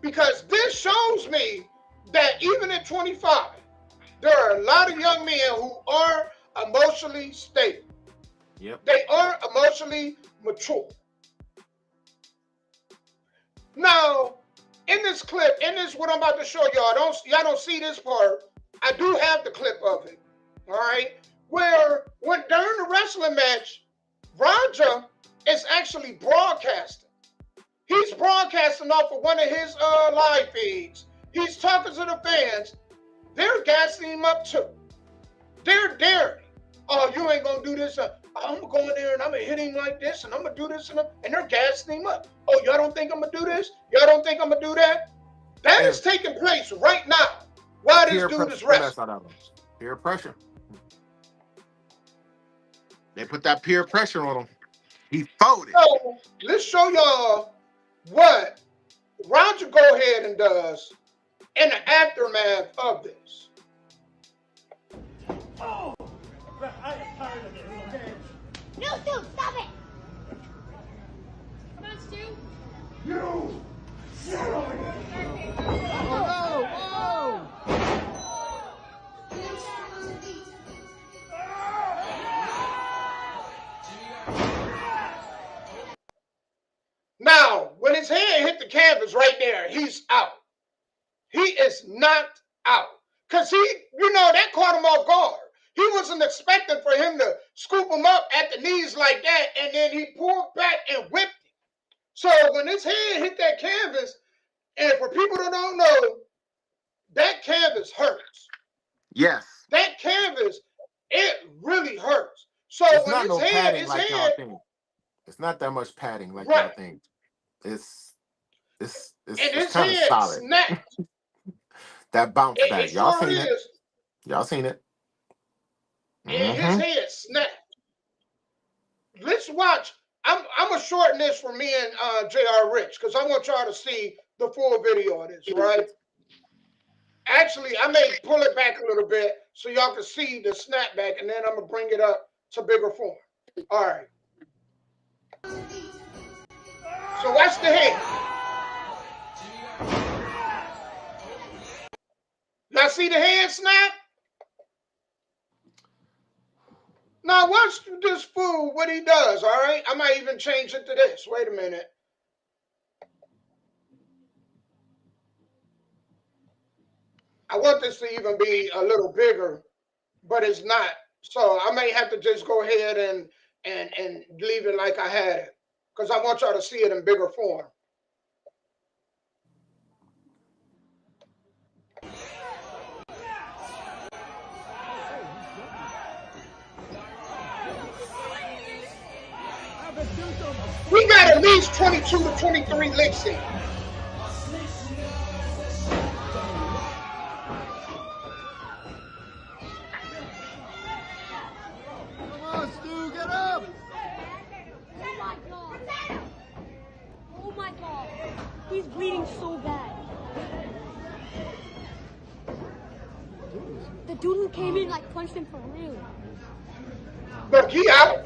Because this shows me that even at 25, there are a lot of young men who are emotionally stable. Yep. They are emotionally mature. Now, in this clip, in this what I'm about to show y'all, y'all don't see this part. I do have the clip of it. All right. Where when during the wrestling match, Roger is actually broadcasting. He's broadcasting off of one of his live feeds. He's talking to the fans. They're gassing him up too. They're daring. Oh, you ain't gonna do this. I'm gonna go in there and I'm gonna hit him like this, and I'm gonna do this, and they're gassing him up. Oh, y'all don't think I'm gonna do this? Y'all don't think I'm gonna do that? That is taking place right now. Why this dude is wrestling? Peer pressure. They put that peer pressure on him. He folded. So let's show y'all what Roger go ahead and does in the aftermath of this. Oh! I am tired of this, okay? No, Stu, stop it! Come on, Stu. You! Shut up! Whoa! Now, when his hand hit the canvas right there, he's out. He is knocked out. Because he, you know, that caught him off guard. He wasn't expecting for him to scoop him up at the knees like that, and then he pulled back and whipped him. So when his hand hit that canvas, And for people that don't know, that canvas hurts. Yes. That canvas, it really hurts. So It's when not his no head, padding his like y'all head, think. It's not that much padding like Right. y'all think. It's and his kind of head solid. snapped. That bounce It back. Y'all sure seen it. is. Y'all seen it. And his head snapped. Let's watch. I'm gonna shorten this for me and J.R. Rich because I want y'all to see the full video of this, right? Actually, I may pull it back a little bit so y'all can see the snapback, and then I'm gonna bring it up to bigger form. All right. So watch the head. Y'all see the head snap? Now watch this fool, what he does, all right? I might even change it to this. Wait a minute. I want this to even be a little bigger, but it's not. So I may have to just go ahead and leave it like I had it because I want y'all to see it in bigger form. We got at least 22 to 23 licks in. Come on, Stu, get up! Oh my god. Oh my god. He's bleeding so bad. The dude who came in like punched him for real. Look, he out.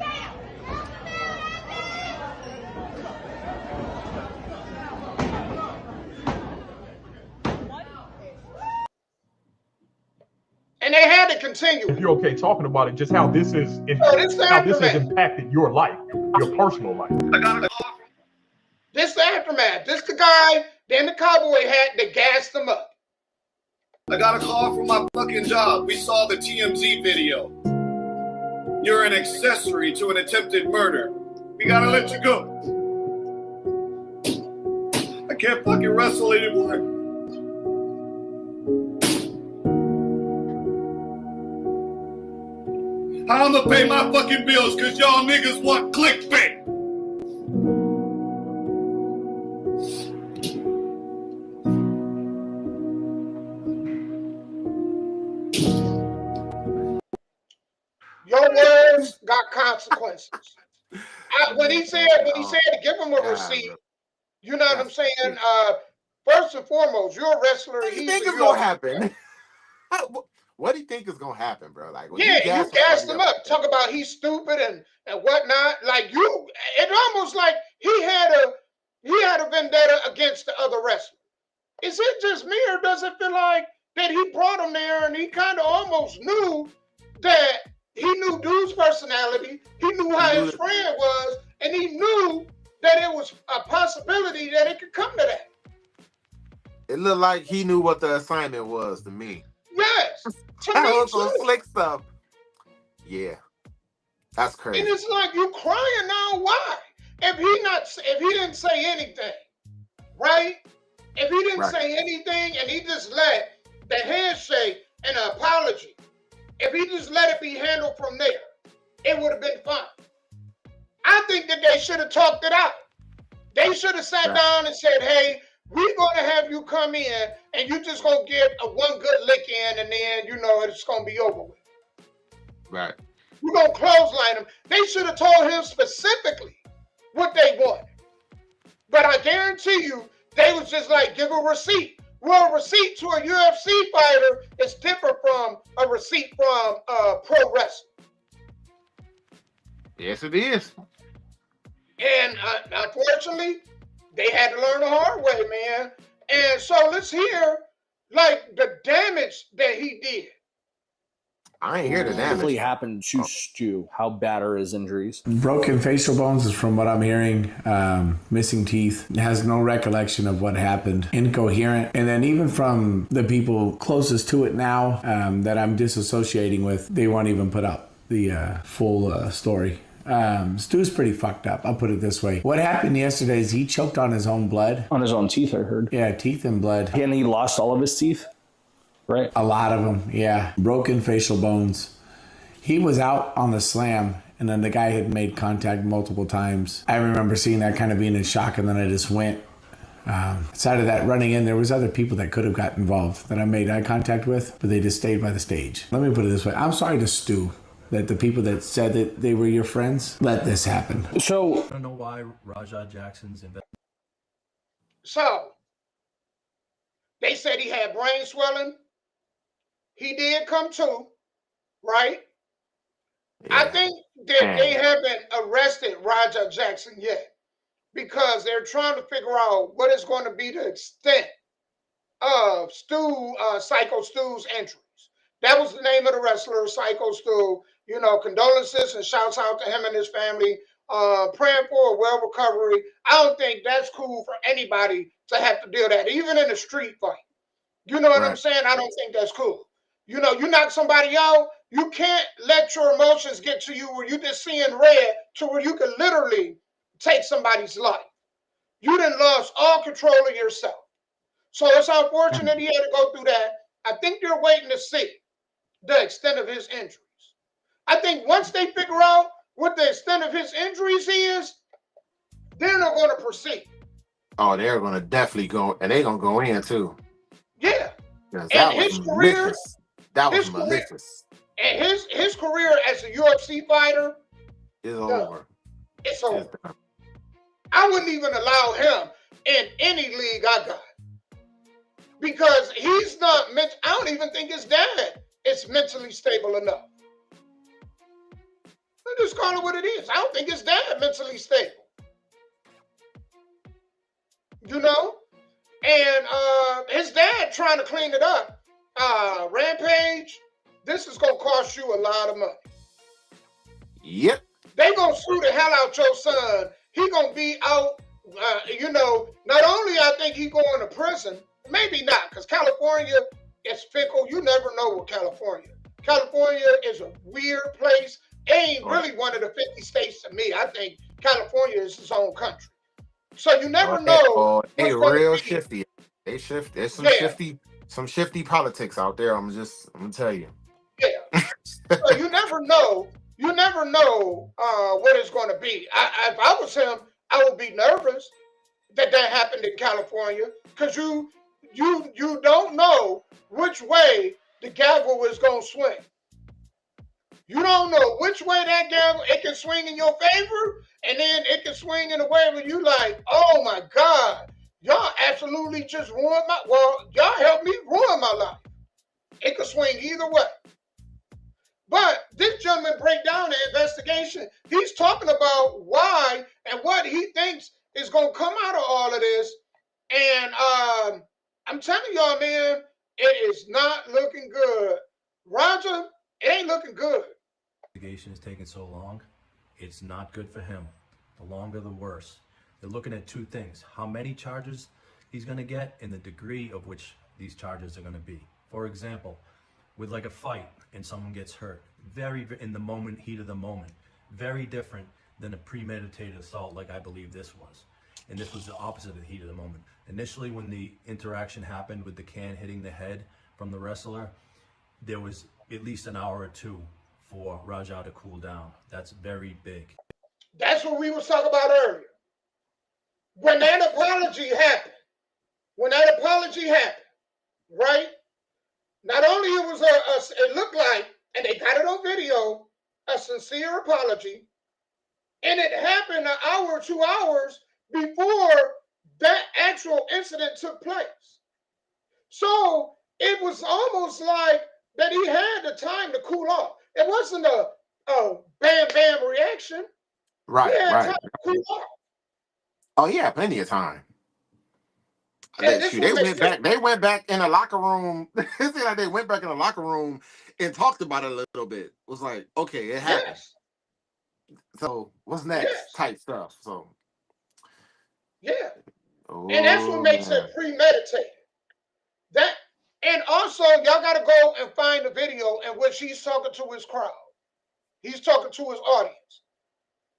And they had to continue. If you're okay talking about it, just how this has impacted your life, your personal life. This the aftermath. This the guy, then the cowboy hat that gassed him up. I got a call from my fucking job. We saw the TMZ video. You're an accessory to an attempted murder. We gotta let you go. I can't fucking wrestle anymore. How I'm gonna pay my fucking bills because y'all niggas want clickbait? Your words got consequences. When he said to give him a receipt, you know what I'm saying? First and foremost, you're a wrestler. What do you think is gonna happen? What do you think is gonna happen, bro? Like, when you gassed him up. up. Talk about he's stupid and whatnot. Like it almost like he had a vendetta against the other wrestler. Is it just me, or does it feel like that he brought him there and he kind of almost knew that he knew dude's personality, he knew how his friend was, and he knew that it was a possibility that it could come to that. It looked like he knew what the assignment was to me. Yes, to That me was some too. slick stuff. Yeah, that's crazy. And it's like you crying now. Why? If he didn't say anything, right? If he didn't say anything and he just let the handshake and an apology, if he just let it be handled from there, it would have been fine. I think that they should have talked it out. They should have sat down and said, hey, we're going to have you come in and you just going to get one good lick in and then, it's going to be over with. Right. We're going to clothesline him. They should have told him specifically what they wanted. But I guarantee you, they was just like, give a receipt. Well, a receipt to a UFC fighter is different from a receipt from pro wrestling. Yes, it is. And unfortunately, they had to learn the hard way, man. And so let's hear, like, the damage that he did. I ain't hear the damage. What happened to Stu? How bad are his injuries? Broken facial bones is from what I'm hearing. Missing teeth. Has no recollection of what happened. Incoherent. And then even from the people closest to it now that I'm disassociating with, they won't even put up the full story. Stu's pretty fucked up. I'll put it this way. What happened yesterday is he choked on his own blood. On his own teeth, I heard. Yeah, teeth and blood. And he lost all of his teeth, right? A lot of them, yeah. Broken facial bones. He was out on the slam, and then the guy had made contact multiple times. I remember seeing that, kind of being in shock, and then I just went. Aside of that, running in, there was other people that could have got involved that I made eye contact with, but they just stayed by the stage. Let me put it this way. I'm sorry to Stu that the people that said that they were your friends let this happen. So I don't know why Rajah Jackson's invested. So, they said he had brain swelling. He did come to, right? Yeah. I think that they haven't arrested Rajah Jackson yet because they're trying to figure out what is going to be the extent of Psycho Stu's entries. That was the name of the wrestler, Psycho Stu. You know, condolences and shouts out to him and his family. Praying for a well recovery. I don't think that's cool for anybody to have to deal with that, even in a street fight. You know what I'm saying? I don't think that's cool. You know, you knock somebody out, you can't let your emotions get to you where you just seeing red to where you can literally take somebody's life. You done lost all control of yourself. So it's unfortunate he had to go through that. I think they're waiting to see the extent of his injuries. I think once they figure out what the extent of his injuries is, then they're going to proceed. Oh, they're going to definitely go, and they're going to go in too. Yeah. And his career, that was malicious. And his career as a UFC fighter is over. It's over. I wouldn't even allow him in any league I got. Because he's not I don't even think his dad is mentally stable enough. I just call it what it is. I don't think his dad mentally stable. You know? And his dad trying to clean it up. Rampage, this is going to cost you a lot of money. Yep. They going to sue the hell out your son. He going to be out, you know, not only I think he going to prison, maybe not, because California is fickle. You never know with California. California is a weird place. It ain't really one of the 50 states to me. I think California is its own country. So you never know. They real shifty. They shift. There's some shifty politics out there. I'm gonna tell you. Yeah. So you never know. You never know what it's going to be. If I was him, I would be nervous that happened in California because you don't know which way the gavel is going to swing. You don't know which way that gavel, it can swing in your favor, and then it can swing in a way where you like, oh my God, y'all absolutely just ruined y'all helped me ruin my life. It could swing either way. But this gentleman break down the investigation. He's talking about why and what he thinks is going to come out of all of this. And I'm telling y'all, man, it is not looking good. Roger, it ain't looking good. Investigation is taking so long. It's not good for him. The longer, the worse. They're looking at two things: how many charges he's going to get and the degree of which these charges are going to be. For example, with like a fight and someone gets hurt, very in the moment, heat of the moment, very different than a premeditated assault like I believe this was. And this was the opposite of the heat of the moment. Initially, when the interaction happened with the can hitting the head from the wrestler, there was at least an hour or two for Rajah to cool down. That's very big. That's what we was talking about earlier. When that apology happened, right? Not only it was it looked like, and they got it on video, a sincere apology, and it happened an hour or 2 hours before that actual incident took place. So it was almost like that he had the time to cool off. It wasn't a bam bam reaction. Right, he had right. time to cool off. Oh yeah, plenty of time. They went back in the locker room. It's like they went back in the locker room and talked about it a little bit. It was like, okay, it happened. Yes. So what's next? Yes. Type stuff. So yeah. And that's what makes it premeditated. That, and also y'all gotta go and find the video in which he's talking to his crowd. He's talking to his audience.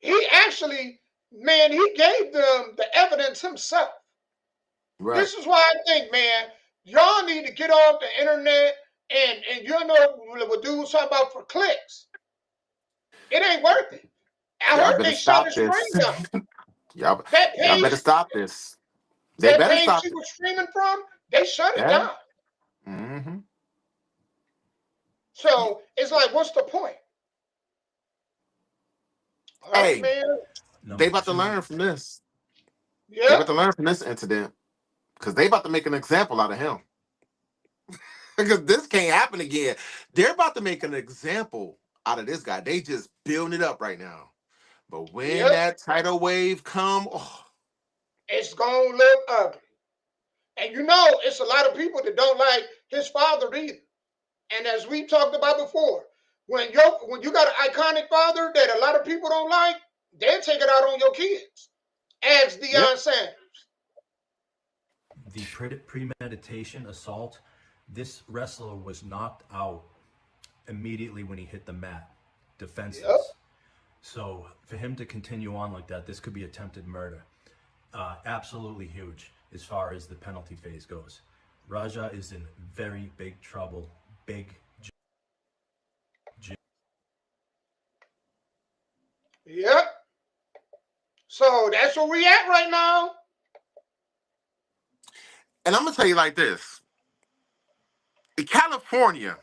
He actually, man, he gave them the evidence himself. Right. This is why I think, man, y'all need to get off the internet and you know what dude was talking about for clicks. It ain't worth it. I Y'all heard better they shut stop his this. stream down. y'all That better page, stop this. They that better page stop he it. was streaming from, they shut it Yeah. down. Mm-hmm. So it's like, what's the point? All right, Hey, man. they about to learn from this. They Yeah. about to learn from this incident because they about to make an example out of him. Because this can't happen again. They're about to make an example out of this guy. They just building it up right now. But when Yep. that tidal wave come, oh, It's gonna look ugly. And you know, it's a lot of people that don't like his father either. And as we talked about before, when you got an iconic father that a lot of people don't like, they'll take it out on your kids. Ask Deion Sanders. The premeditation assault, this wrestler was knocked out immediately when he hit the mat, defenseless. Yep. So for him to continue on like that, this could be attempted murder. Absolutely huge as far as the penalty phase goes. Raja is in very big trouble. Yep. So that's where we at right now. and I'm gonna tell you like this: in California,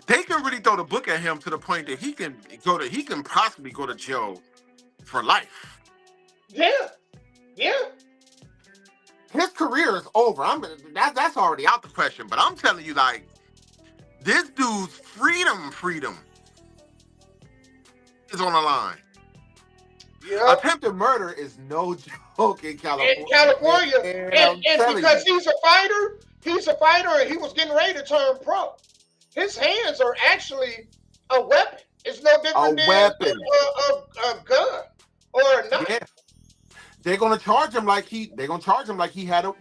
they can really throw the book at him to the point that he can possibly go to jail for life. Yeah. Yeah. His career is over. That's already out the question. But I'm telling you, like, this dude's freedom is on the line. Yeah. Attempted murder is no joke in California. In California, and because you. he's a fighter, and he was getting ready to turn pro. His hands are actually a weapon. It's no different than a gun or a knife. Yeah. They're gonna charge him like he had a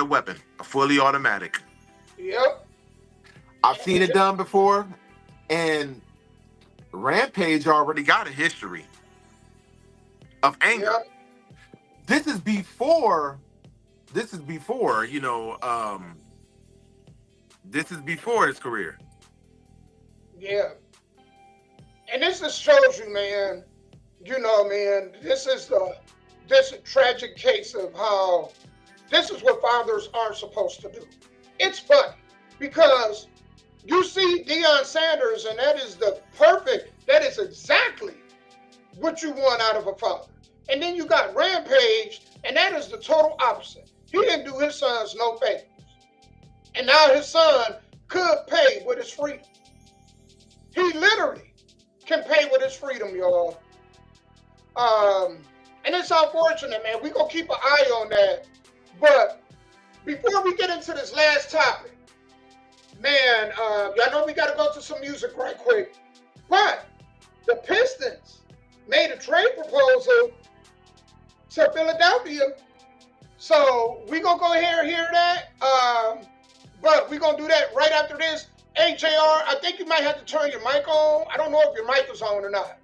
weapon, a fully automatic. Yep. I've seen it done before, and Rampage already got a history of anger. Yep. This is before, this is before his career. Yeah. And this just shows you, man, this is a tragic case of how this is what fathers aren't supposed to do. It's funny because you see Deion Sanders, and that is exactly what you want out of a father. And then you got Rampage, and that is the total opposite. He didn't do his sons no favors. And now his son could pay with his freedom. He literally can pay with his freedom, y'all. And it's unfortunate, man. We're going to keep an eye on that. But before we get into this last topic, man, y'all know we got to go to some music right quick. But the Pistons made a trade proposal to Philadelphia. So we're going to go ahead and hear that. But we're going to do that right after this. Hey, JR, I think you might have to turn your mic on. I don't know if your mic is on or not.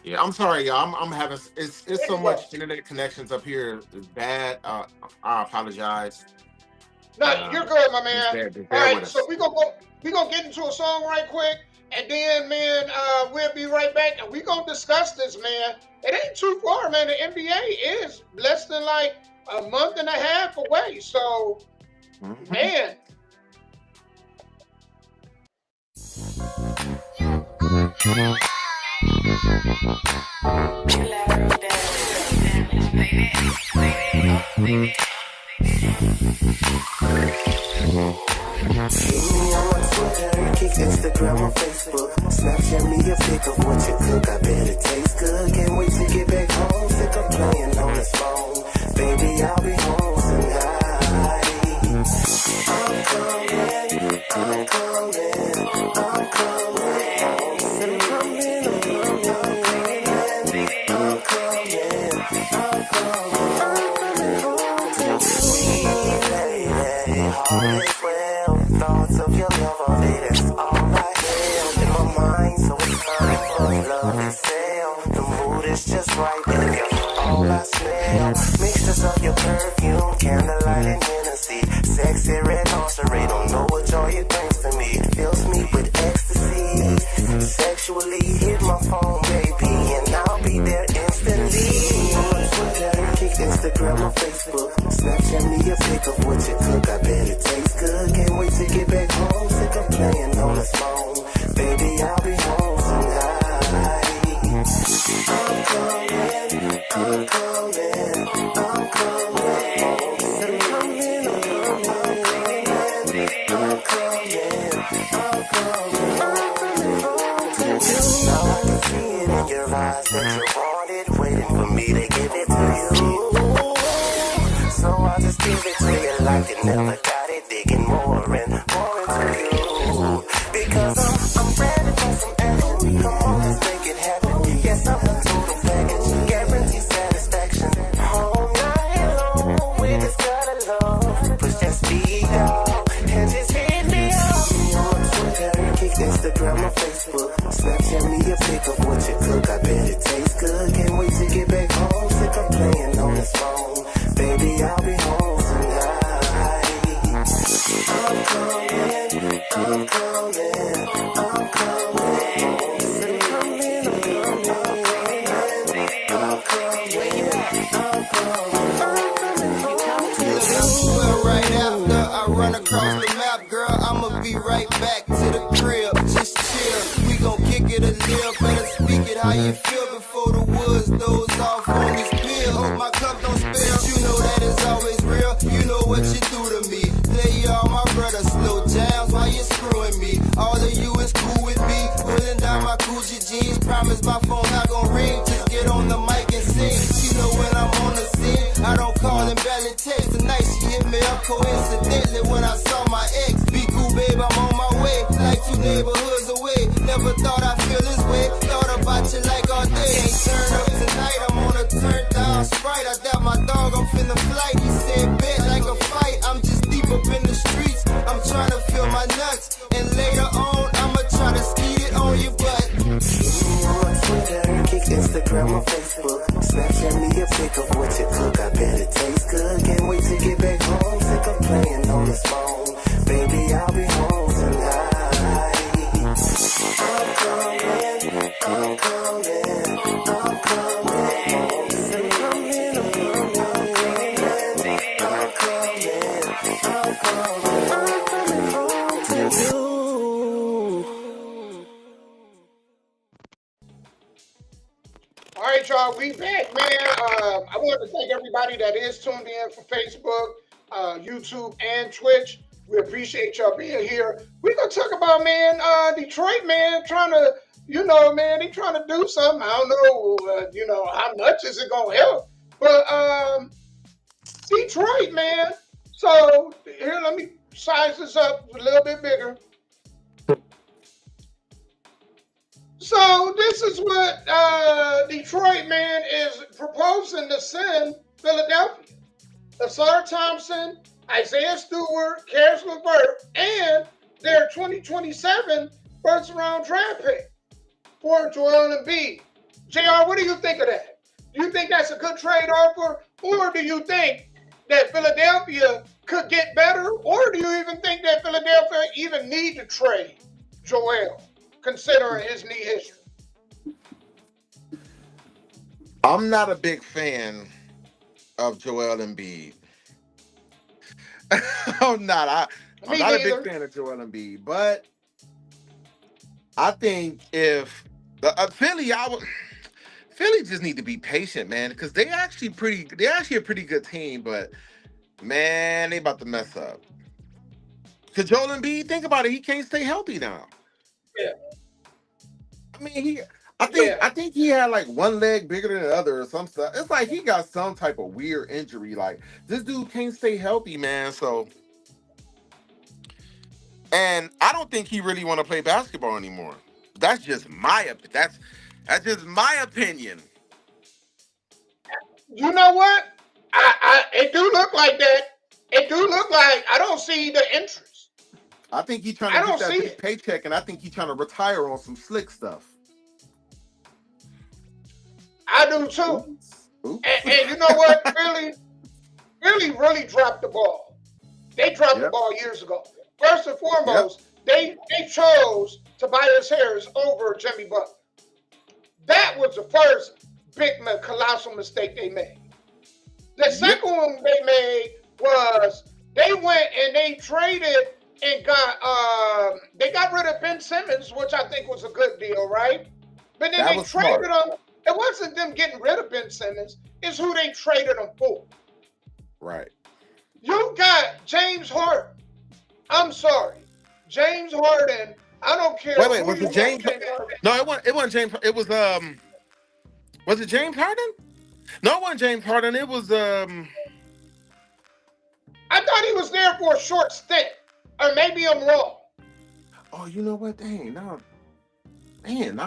Yeah, I'm sorry, y'all. I'm having it's so much internet connections up here. It's bad. I apologize. No, you're good, my man. Just bear All right, with us. so we're gonna get into a song right quick, and then, man, we'll be right back, and we're gonna discuss this, man. It ain't too far, man. The NBA is less than like a month and a half away. So, man. Kick Instagram or Facebook, Snapchat me a pic of what you cook. I bet it tastes good. Can't wait to get back home. Sick of playing on this phone. Baby, I'll be home tonight. I'm coming. I'm coming. I'm coming. Said I'm coming. I'm coming. I'm coming. I'm coming home to you, lady. All is well. Thoughts of your love all day. That's all I have in my mind. So it's your perfume, candlelight and Hennessy. Sexy red lingerie, don't know what joy it brings to me. Fills me with ecstasy. Sexually hit my phone, baby, and I'll be there instantly. On Twitter, kick Instagram or Facebook. Snapchat me a pic of what you cook. I bet it tastes good. Can't wait to get back home. Sick of playing on this phone. Baby, I'll be home tonight. I'm coming, I'm coming, I'm now I can see it in your eyes that you want it, waiting for me to give it to you. So I'll just give it to you like you never got it, digging more and more into you. Because I'm ready for some action. Come on, let's make it happen. Yes, I'm a total package, guarantee satisfaction. All night long, we just gotta love. Push that speed up and just hit me up. On Twitter, kick Instagram or Facebook. Snapchat me a pic of what you cook. I bet it tastes good. Can't wait to get back home. Sick of playing on this phone. Baby, I'll be home tonight. I'm coming, I'm coming, I'm right after I run across the map, girl, I'ma be right back to the crib. Just chill, we gon' kick it a little. Better speak it how you feel before the woods doze off on this pill. Hope my cup don't spill. You know that it's always real. You know what you do to me. Play all my brothers slow jams while you're screwing me. All of you is cool with me. Pulling down my Gucci jeans. Promise my phone not gon' ring. Just get on the mic and sing. She know when I'm on the scene. I don't call and barely text. Tonight she hit me up coincidentally when I saw my ex. Be cool, babe, I'm on my way. Like 2 neighborhoods away. Never thought I'd feel this way. Thought about you like all day. Ain't turn up tonight. I'm on a turn down Sprite. I doubt my dog off in the flight. He said bet like a fight. I'm just deep up in the streets. I'm trying to feel my nuts. And later on, I'ma try to skeet it on your butt. on Twitter, kick Instagram or Facebook. Snapchat me a pic of what you cook. I bet it tastes good. Can't wait to get back home. Sick of playing on this phone. Baby, I'll be home tonight. I'm coming, I'm coming, I'm All right, y'all, we back, man. I want to thank everybody that is tuned in from Facebook, YouTube, and Twitch. We appreciate y'all being here. We're going to talk about, man, Detroit, man, trying to, man, they trying to do something. I don't know, how much is it going to help? But Detroit, man. So here, let me size this up a little bit bigger. So this is what Detroit, man, is proposing to send Philadelphia. Asar Thompson, Isaiah Stewart, Karis LeVert, and their 2027 first-round draft pick for Joel Embiid. JR, what do you think of that? Do you think that's a good trade offer, or do you think that Philadelphia could get better, or do you even think that Philadelphia even need to trade Joel, considering his knee history? I'm not a big fan of Joel Embiid. I'm not a big fan of Joel Embiid, but I think if Philly just need to be patient, man, because they're actually a pretty good team, but man, they about to mess up. Because Joel Embiid, think about it, he can't stay healthy now. Yeah. I mean, I think he had like one leg bigger than the other or some stuff. It's like he got some type of weird injury. Like this dude can't stay healthy, man. So, and I don't think he really want to play basketball anymore. That's just my opinion. You know what? It do look like that. It do look like I don't see the interest. I think he's trying to get that big paycheck, and I think he's trying to retire on some slick stuff. I do too. And you know what, Philly? Philly really dropped the ball. They dropped the ball years ago. First and foremost, they chose Tobias Harris over Jimmy Butler. That was the first big colossal mistake they made. The second one they made was they went and they traded and they got rid of Ben Simmons, which I think was a good deal, right? But then they traded him. It wasn't them getting rid of Ben Simmons. It's who they traded him for. Right. You got James Harden. I'm sorry. James Harden, I don't care. Wait, was it James? No, it wasn't James. It was it James Harden? No, it wasn't James Harden. It was I thought he was there for a short stint. Or maybe I'm wrong. Oh, you know what? Dang, now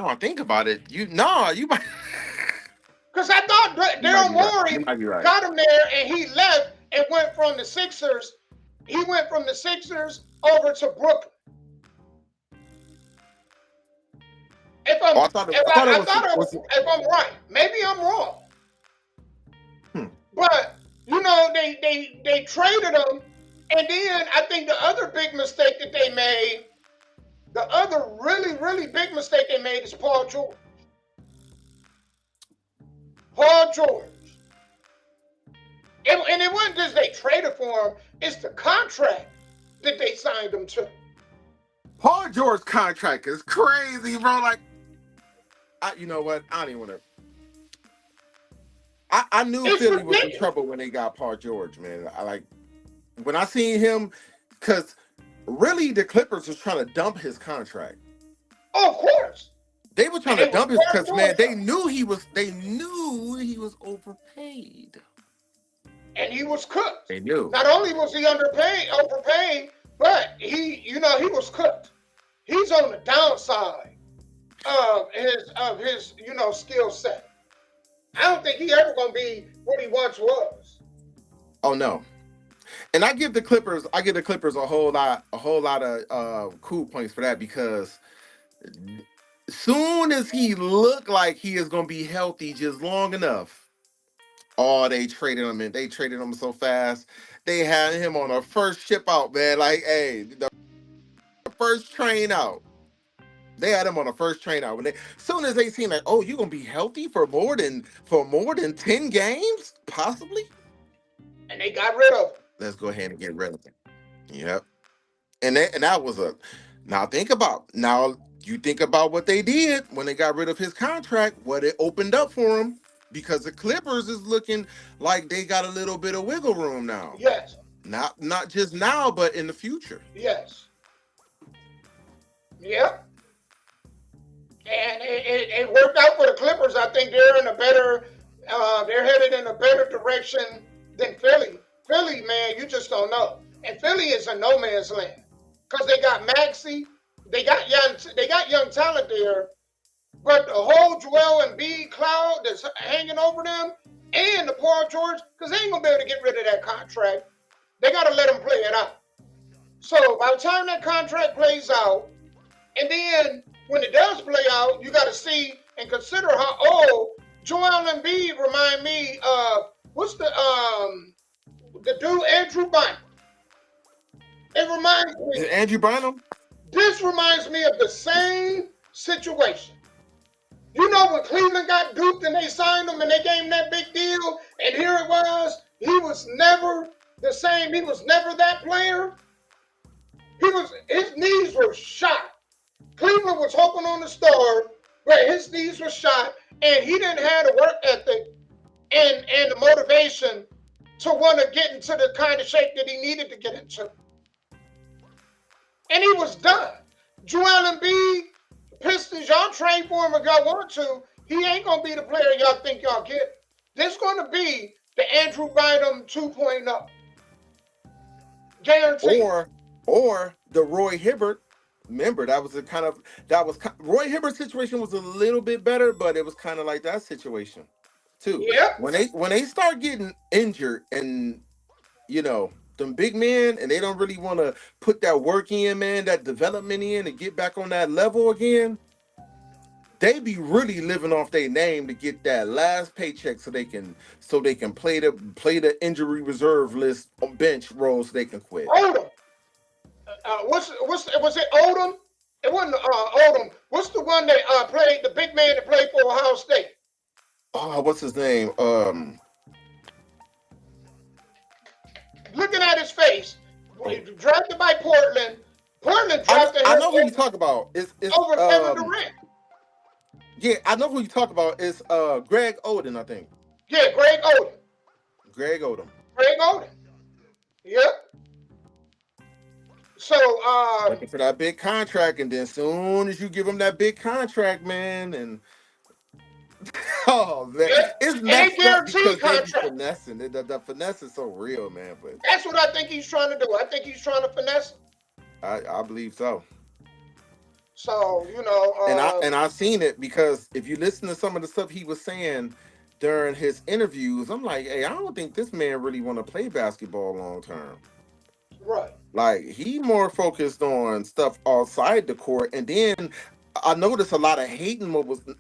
I think about it. You might. Because I thought Daryl Morey right. got him there and he left and went from the Sixers. He went from the Sixers over to Brooklyn. If I'm right, maybe I'm wrong. But you know, they traded him, and then I think the other big mistake that they made, the other really, really big mistake they made is Paul George. Paul George. And it wasn't just they traded for him, it's the contract that they signed him to. Paul George's contract is crazy, bro. Like, you know what? I don't even want to. I knew Philly was in trouble when they got Paul George, man. When I seen him, because really the Clippers was trying to dump his contract. Oh, of course. They were trying to dump his because, man, they knew he was overpaid. And he was cooked. They knew. Not only was he overpaid, but he was cooked. He's on the downside of his skill set. I don't think he ever gonna be what he once was. Oh no. And I give the Clippers a whole lot of cool points for that, because soon as he looked like he is gonna be healthy just long enough, they traded him, and they traded him so fast. They had him on a first ship out, man. Like, hey, the first train out. They had him on the first train out. Soon as they seen like, oh, you're gonna be healthy for more than 10 games, possibly. And they got rid of him. Let's go ahead and get rid of him. Yep. And that was you think about what they did when they got rid of his contract, what it opened up for him, because the Clippers is looking like they got a little bit of wiggle room now. Yes. Not just now, but in the future. Yes. Yep. And it worked out for the Clippers. I think they're headed in a better direction than Philly. Philly, man, you just don't know. And Philly is a no man's land, because they got Maxey, they got young talent there, but the whole Joel Embiid cloud that's hanging over them, and the Paul George, because they ain't gonna be able to get rid of that contract. They gotta let him play it out. So by the time that contract plays out, and then when it does play out, you got to see and consider how old Joel Embiid remind me of. What's the dude Andrew Bynum? It reminds me. Is Andrew Bynum? This reminds me of the same situation. You know when Cleveland got duped and they signed him and they gave him that big deal, and here it was. He was never the same. He was never that player. His knees were shot. Cleveland was hoping on the star, but his knees were shot, and he didn't have the work ethic and the motivation to want to get into the kind of shape that he needed to get into. And he was done. Joel Embiid, Pistons, y'all trade for him if y'all want to. He ain't going to be the player y'all think y'all get. This is going to be the Andrew Bynum 2.0. Guaranteed. Or the Roy Hibbert. Remember, Roy Hibbert's situation was a little bit better, but it was kind of like that situation too. Yeah. When they start getting injured, and them big men, and they don't really want to put that work in, man, that development in, and get back on that level again, they be really living off their name to get that last paycheck so they can play the injury reserve list on bench roles so they can quit. Odom. Was it Odom? It wasn't Odom. What's the one that played the big man that played for Ohio State? Oh, what's his name? Looking at his face, drafted by Portland. Portland drafted I him know who you talk about. It's over Kevin Durant. Yeah, I know who you talk about. It's Greg Oden, I think. Yeah, Greg Oden. Greg Oden. Greg Oden. Yep. So looking for that big contract, and then soon as you give him that big contract, man, and oh man, it's messed up because they be finessing. The finesse is so real, man. But that's what I think he's trying to do. I think he's trying to finesse. I believe so. So, you know, and I seen it because if you listen to some of the stuff he was saying during his interviews, I'm like, hey, I don't think this man really want to play basketball long term. Right. Like, he more focused on stuff outside the court, and then I noticed a lot of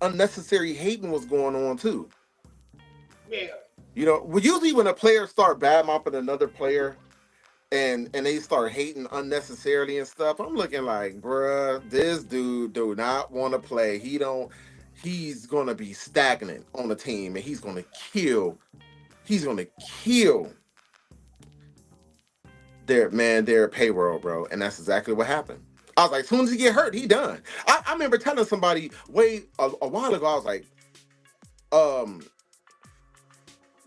unnecessary hating was going on too. Yeah. You know, usually when a player start badmouthing another player, and they start hating unnecessarily and stuff, I'm looking like, bruh, this dude do not want to play. He's gonna be stagnant on the team, and he's gonna kill their payroll, bro. And that's exactly what happened. I was like, as soon as he get hurt, he done. I remember telling somebody a while ago, I was like,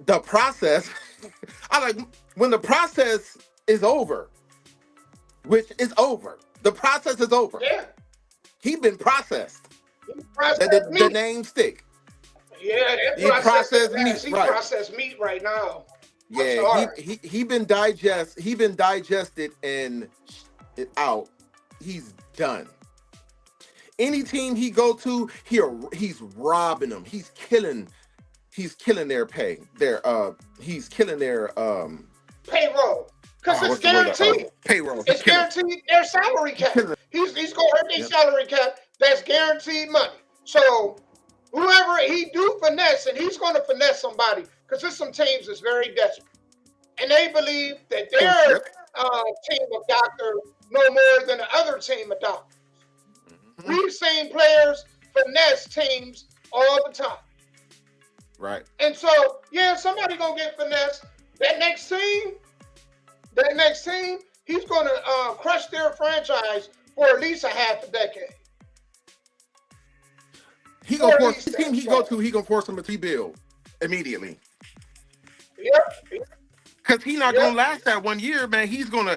the process, when the process is over, which is over. The process is over. Yeah. He been processed. The name stick. Yeah, he processed meat. He Right. processed meat right now. Yeah, he been digested and out. He's done. Any team he go to, he's robbing them. He's killing their pay. He's killing their payroll. Because it's guaranteed. Payroll. It's guaranteed their salary cap. He's going to hurt their salary cap. That's guaranteed money. So whoever he do finesse, and he's going to finesse somebody, because there's some teams that's very desperate. And they believe that their team of doctors know more than the other team of doctors. Mm-hmm. We've seen players finesse teams all the time. Right. And so, yeah, somebody going to get finessed. That next team, he's going to crush their franchise for at least a half a decade. He gonna force the team he go to. He gonna force him to rebuild immediately. Yep. Cause he's not gonna last that 1 year, man. He's gonna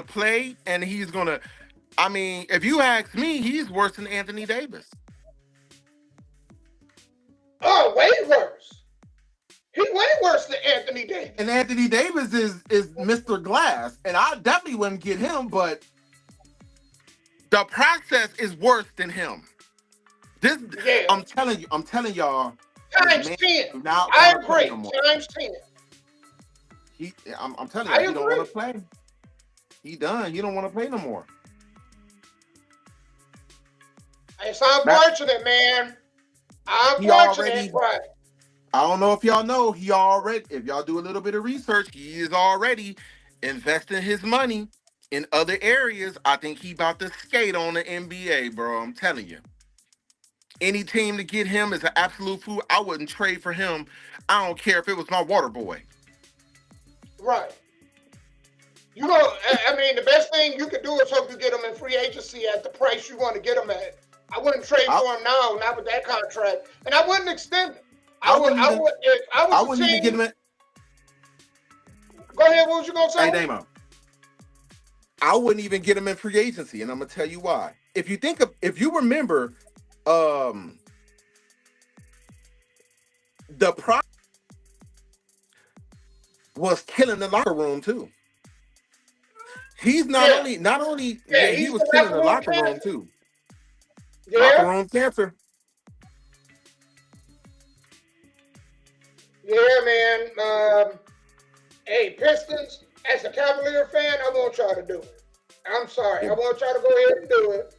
play, and he's gonna. I mean, if you ask me, he's worse than Anthony Davis. Oh, way worse. He's way worse than Anthony Davis. And Anthony Davis is Mr. Glass, and I definitely wouldn't get him, but the process is worse than him. I'm telling y'all. Times 10. I agree. Times 10. I'm telling you, he don't want to play. He done. He don't want to play no more. It's unfortunate, man. Unfortunate, but I don't know if y'all know, if y'all do a little bit of research, he is already investing his money in other areas. I think he about to skate on the NBA, bro. I'm telling you. Any team to get him is an absolute fool. I wouldn't trade for him. I don't care if it was my water boy. Right. You know, I mean, the best thing you could do is hope you get him in free agency at the price you want to get him at. I wouldn't trade for him now, not with that contract, and I wouldn't extend it. I wouldn't even get him at. Go ahead. What was you gonna say? Hey, Damo. I wouldn't even get him in free agency, and I'm gonna tell you why. If you remember, the problem was killing the locker room too. He's not only he was killing the locker room too. Yeah. Locker room cancer. Yeah, man. Hey, Pistons, as a Cavalier fan, I want y'all to do it. I'm sorry. I want y'all to go ahead and do it.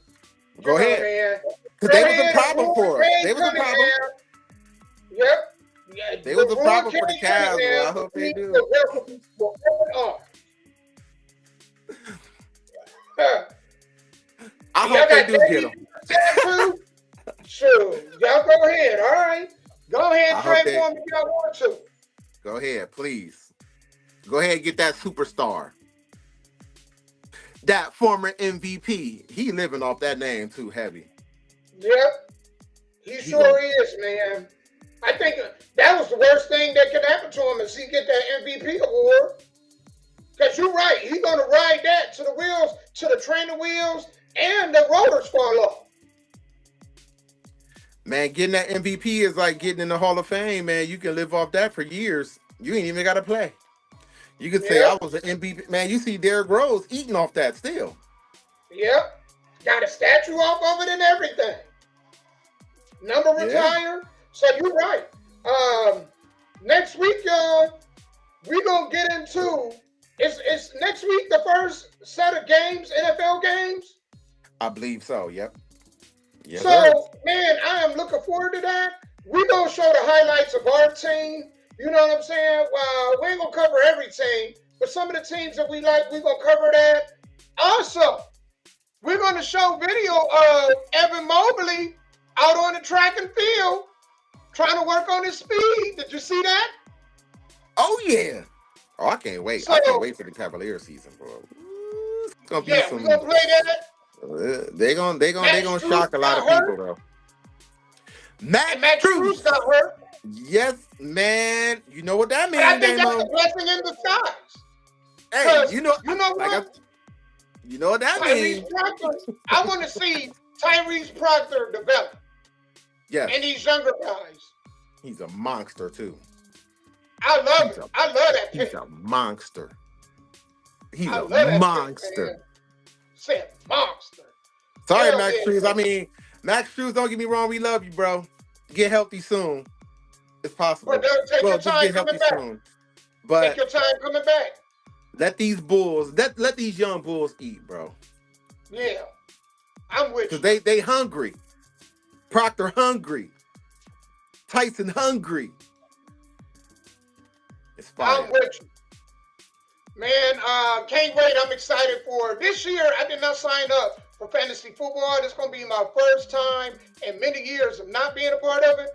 Go ahead. Man. Because they was a problem for us. They was a problem. Yep. Yeah, They was a problem for the Cavs, bro. I hope they do. I hope they do get them. Sure. Y'all go ahead. All right. Go ahead and trade for him if y'all want to. Go ahead, please. Go ahead and get that superstar. That former MVP. He living off that name too heavy. Yep. He sure is, man. I think that was the worst thing that could happen to him is he get that MVP award. Because you're right. He's going to ride that to the wheels, to the training wheels, and the rotors fall off. Man, getting that MVP is like getting in the Hall of Fame, man. You can live off that for years. You ain't even got to play. You can say, I was an MVP. Man, you see Derrick Rose eating off that still. Yep. Got a statue off of it and everything. Number retired. So you're right. Next week, y'all, we're going to get into, is next week the first set of games, NFL games? I believe so, yep. Yes, so, man, I am looking forward to that. We're going to show the highlights of our team. You know what I'm saying? We ain't going to cover every team, but some of the teams that we like, we're going to cover that. Also, we're going to show video of Evan Mobley out on the track and field trying to work on his speed. Did you see that? Oh, yeah. Oh, I can't wait. I can't wait for the Cavalier season, bro. It's gonna be some. We're going to play that. They're gonna shock a lot of people, though. Max Strus got hurt. Yes, man. You know what that means, I think that's a blessing in disguise. Hey, you know what? You know what that means. I want to see Tyrese Proctor develop. Yes. And these younger guys. He's a monster, too. I love it. I love that pick. He's a monster. He's a monster. Said monster. Sorry, Max Strus. I mean, Max Strus, don't get me wrong. We love you, bro. Get healthy soon. It's possible. Take your time coming back. But take your time coming back. Let these bulls, let these young bulls eat, bro. Yeah. I'm with you. Because they hungry. Proctor hungry. Tyson hungry. It's fire. I'm with you. Man, can't wait. I'm excited for this year. I did not sign up for fantasy football. This is going to be my first time in many years of not being a part of it.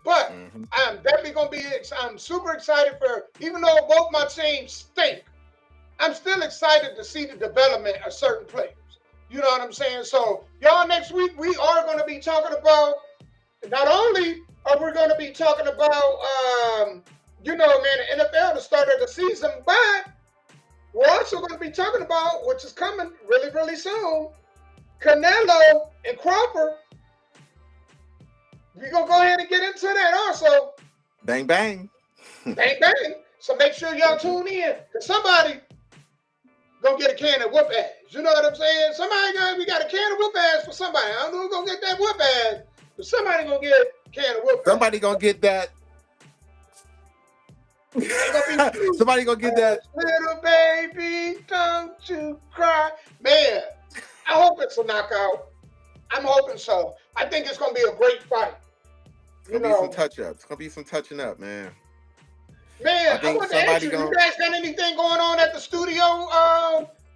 But I'm definitely going to be, I'm super excited for, even though both my teams stink, I'm still excited to see the development of certain players. You know what I'm saying? So, y'all, next week, we are going to be talking about, not only are we going to be talking about, you know, man, the NFL, the start of the season, but we're also going to be talking about, which is coming really, really soon, Canelo and Crawford. We're going to go ahead and get into that also. Bang, bang. Bang, bang. So make sure y'all tune in. Because somebody going to get a can of whoop ass. You know what I'm saying? We got a can of whoop ass for somebody. I don't know who's going to get that whoop ass, but somebody going to get a can of whoop ass. Somebody going to get that. Somebody gonna get that. Little baby, don't you cry. Man, I hope it's a knockout. I'm hoping so. I think it's gonna be a great fight. It's gonna be some touch-ups. It's gonna be some touching up, man. Man, I want to ask you, you guys got anything going on at the studio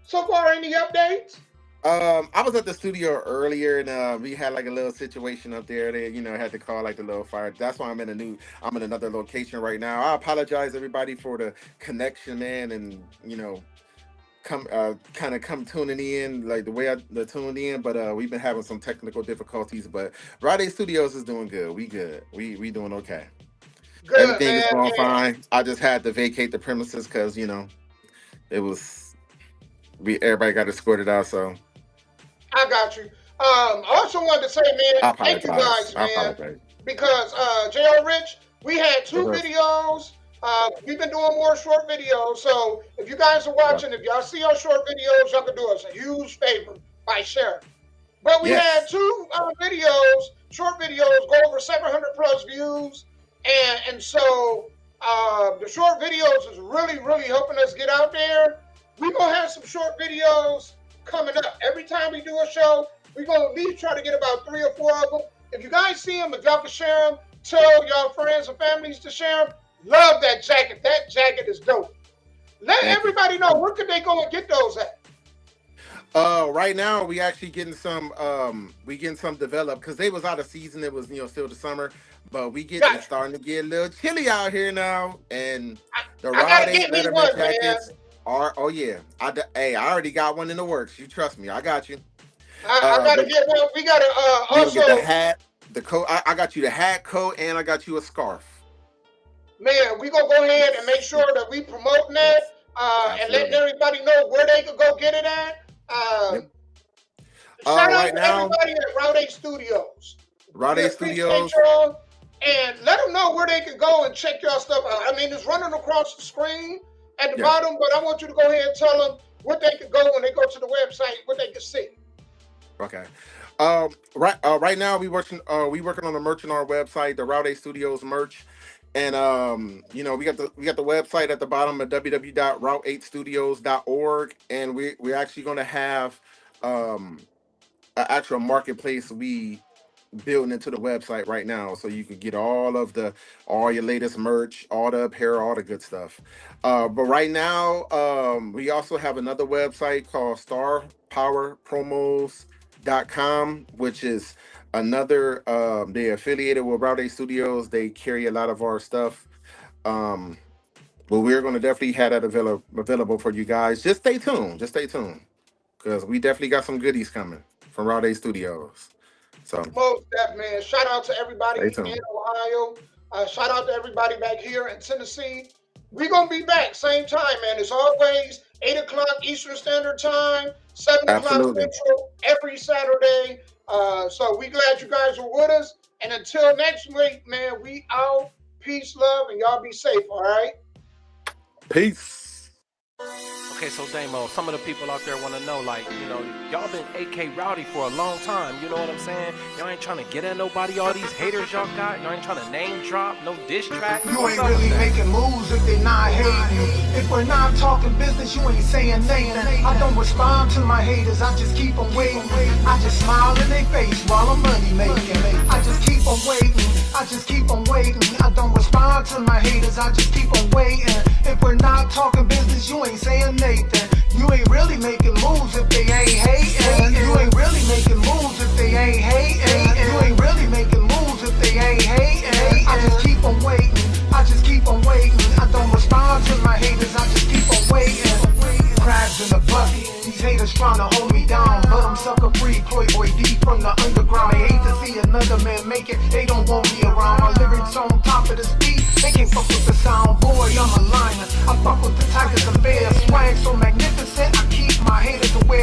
so far? Any updates? I was at the studio earlier and we had like a little situation up there. They, had to call like the little fire. That's why I'm in another location right now. I apologize everybody for the connection, man, and come tuning in like the way I tuned in. But we've been having some technical difficulties. But Rade Studios is doing good. We good. We doing okay. Good, everything is going man. fine. I just had to vacate the premises because it was everybody got escorted out. So. I got you. I also wanted to say, man, thank you guys, man, because J.R. Rich, we had 2 videos. We've been doing more short videos. So if you guys are watching, if y'all see our short videos, y'all can do us a huge favor by sharing. But we had 2 videos, short videos, go over 700 plus views. And so the short videos is really, really helping us get out there. We're going to have some short videos coming up. Every time we do a show, We're going to at least try to get about 3 or 4 of them. If you guys see them, if y'all can share them, tell y'all friends and families to share them. Love that jacket. That jacket is dope. Let everybody know, where could they go and get those at? Right now we actually getting some developed because they was out of season. It was still the summer, but it's starting to get a little chilly out here now. And the Rowdy Letterman jackets are I already got one in the works. You trust me, I got you. I gotta get one. We gotta also get the hat, the coat. I got you the hat, coat, and I got you a scarf. Man, we gonna go ahead and make sure that we promoting that and letting everybody know where they can go get it at. Shout out to everybody at Rowdy Studios. Rowdy Studios. And let them know where they can go and check your stuff out. I mean, it's running across the screen at the bottom, but I want you to go ahead and tell them what they can go when they go to the website, what they can see. Okay. Right now we working on the merch on our website, the Rowdy Studios merch. And we got the website at the bottom at www.route8studios.org, and we're actually going to have an actual marketplace we building into the website right now, so you can get all your latest merch, all the apparel, all the good stuff. But right now, we also have another website called StarPowerPromos.com, which is another, they affiliated with Rowdy Studios. They carry a lot of our stuff. But we're going to definitely have that available for you guys. Just stay tuned, because we definitely got some goodies coming from Rowdy Studios. So most definitely, man. Shout out to everybody in Ohio. Shout out to everybody back here in Tennessee. We're going to be back same time, man. It's always 8 o'clock Eastern Standard Time, 7 o'clock Central every Saturday. So we glad you guys were with us. And until next week, man, we out. Peace, love, and y'all be safe, all right? Peace. Okay, so Damo, some of the people out there want to know, y'all been AK Rowdy for a long time, you know what I'm saying? Y'all ain't trying to get at nobody, all these haters y'all got. Y'all ain't trying to name drop, no diss track. You ain't really making moves if they not hating. If we're not talking business, you ain't saying nothing. I don't respond to my haters, I just keep them waiting. I just smile in their face while I'm money making. I just keep them waiting, I just keep them waiting. I don't respond to my haters, I just keep them waiting. If we're not talking business, you ain't saying nothing. You ain't really making moves if they ain't hating. You ain't really making moves if they ain't hating. You ain't really making moves if they ain't hating. I just keep on waiting, I just keep on waiting. I don't respond to my haters, I just keep on waiting. Crabs in the bucket, these haters trying to hold me down, but I'm sucker free, Playboy D from the underground. They hate to see another man make it, they don't want me around.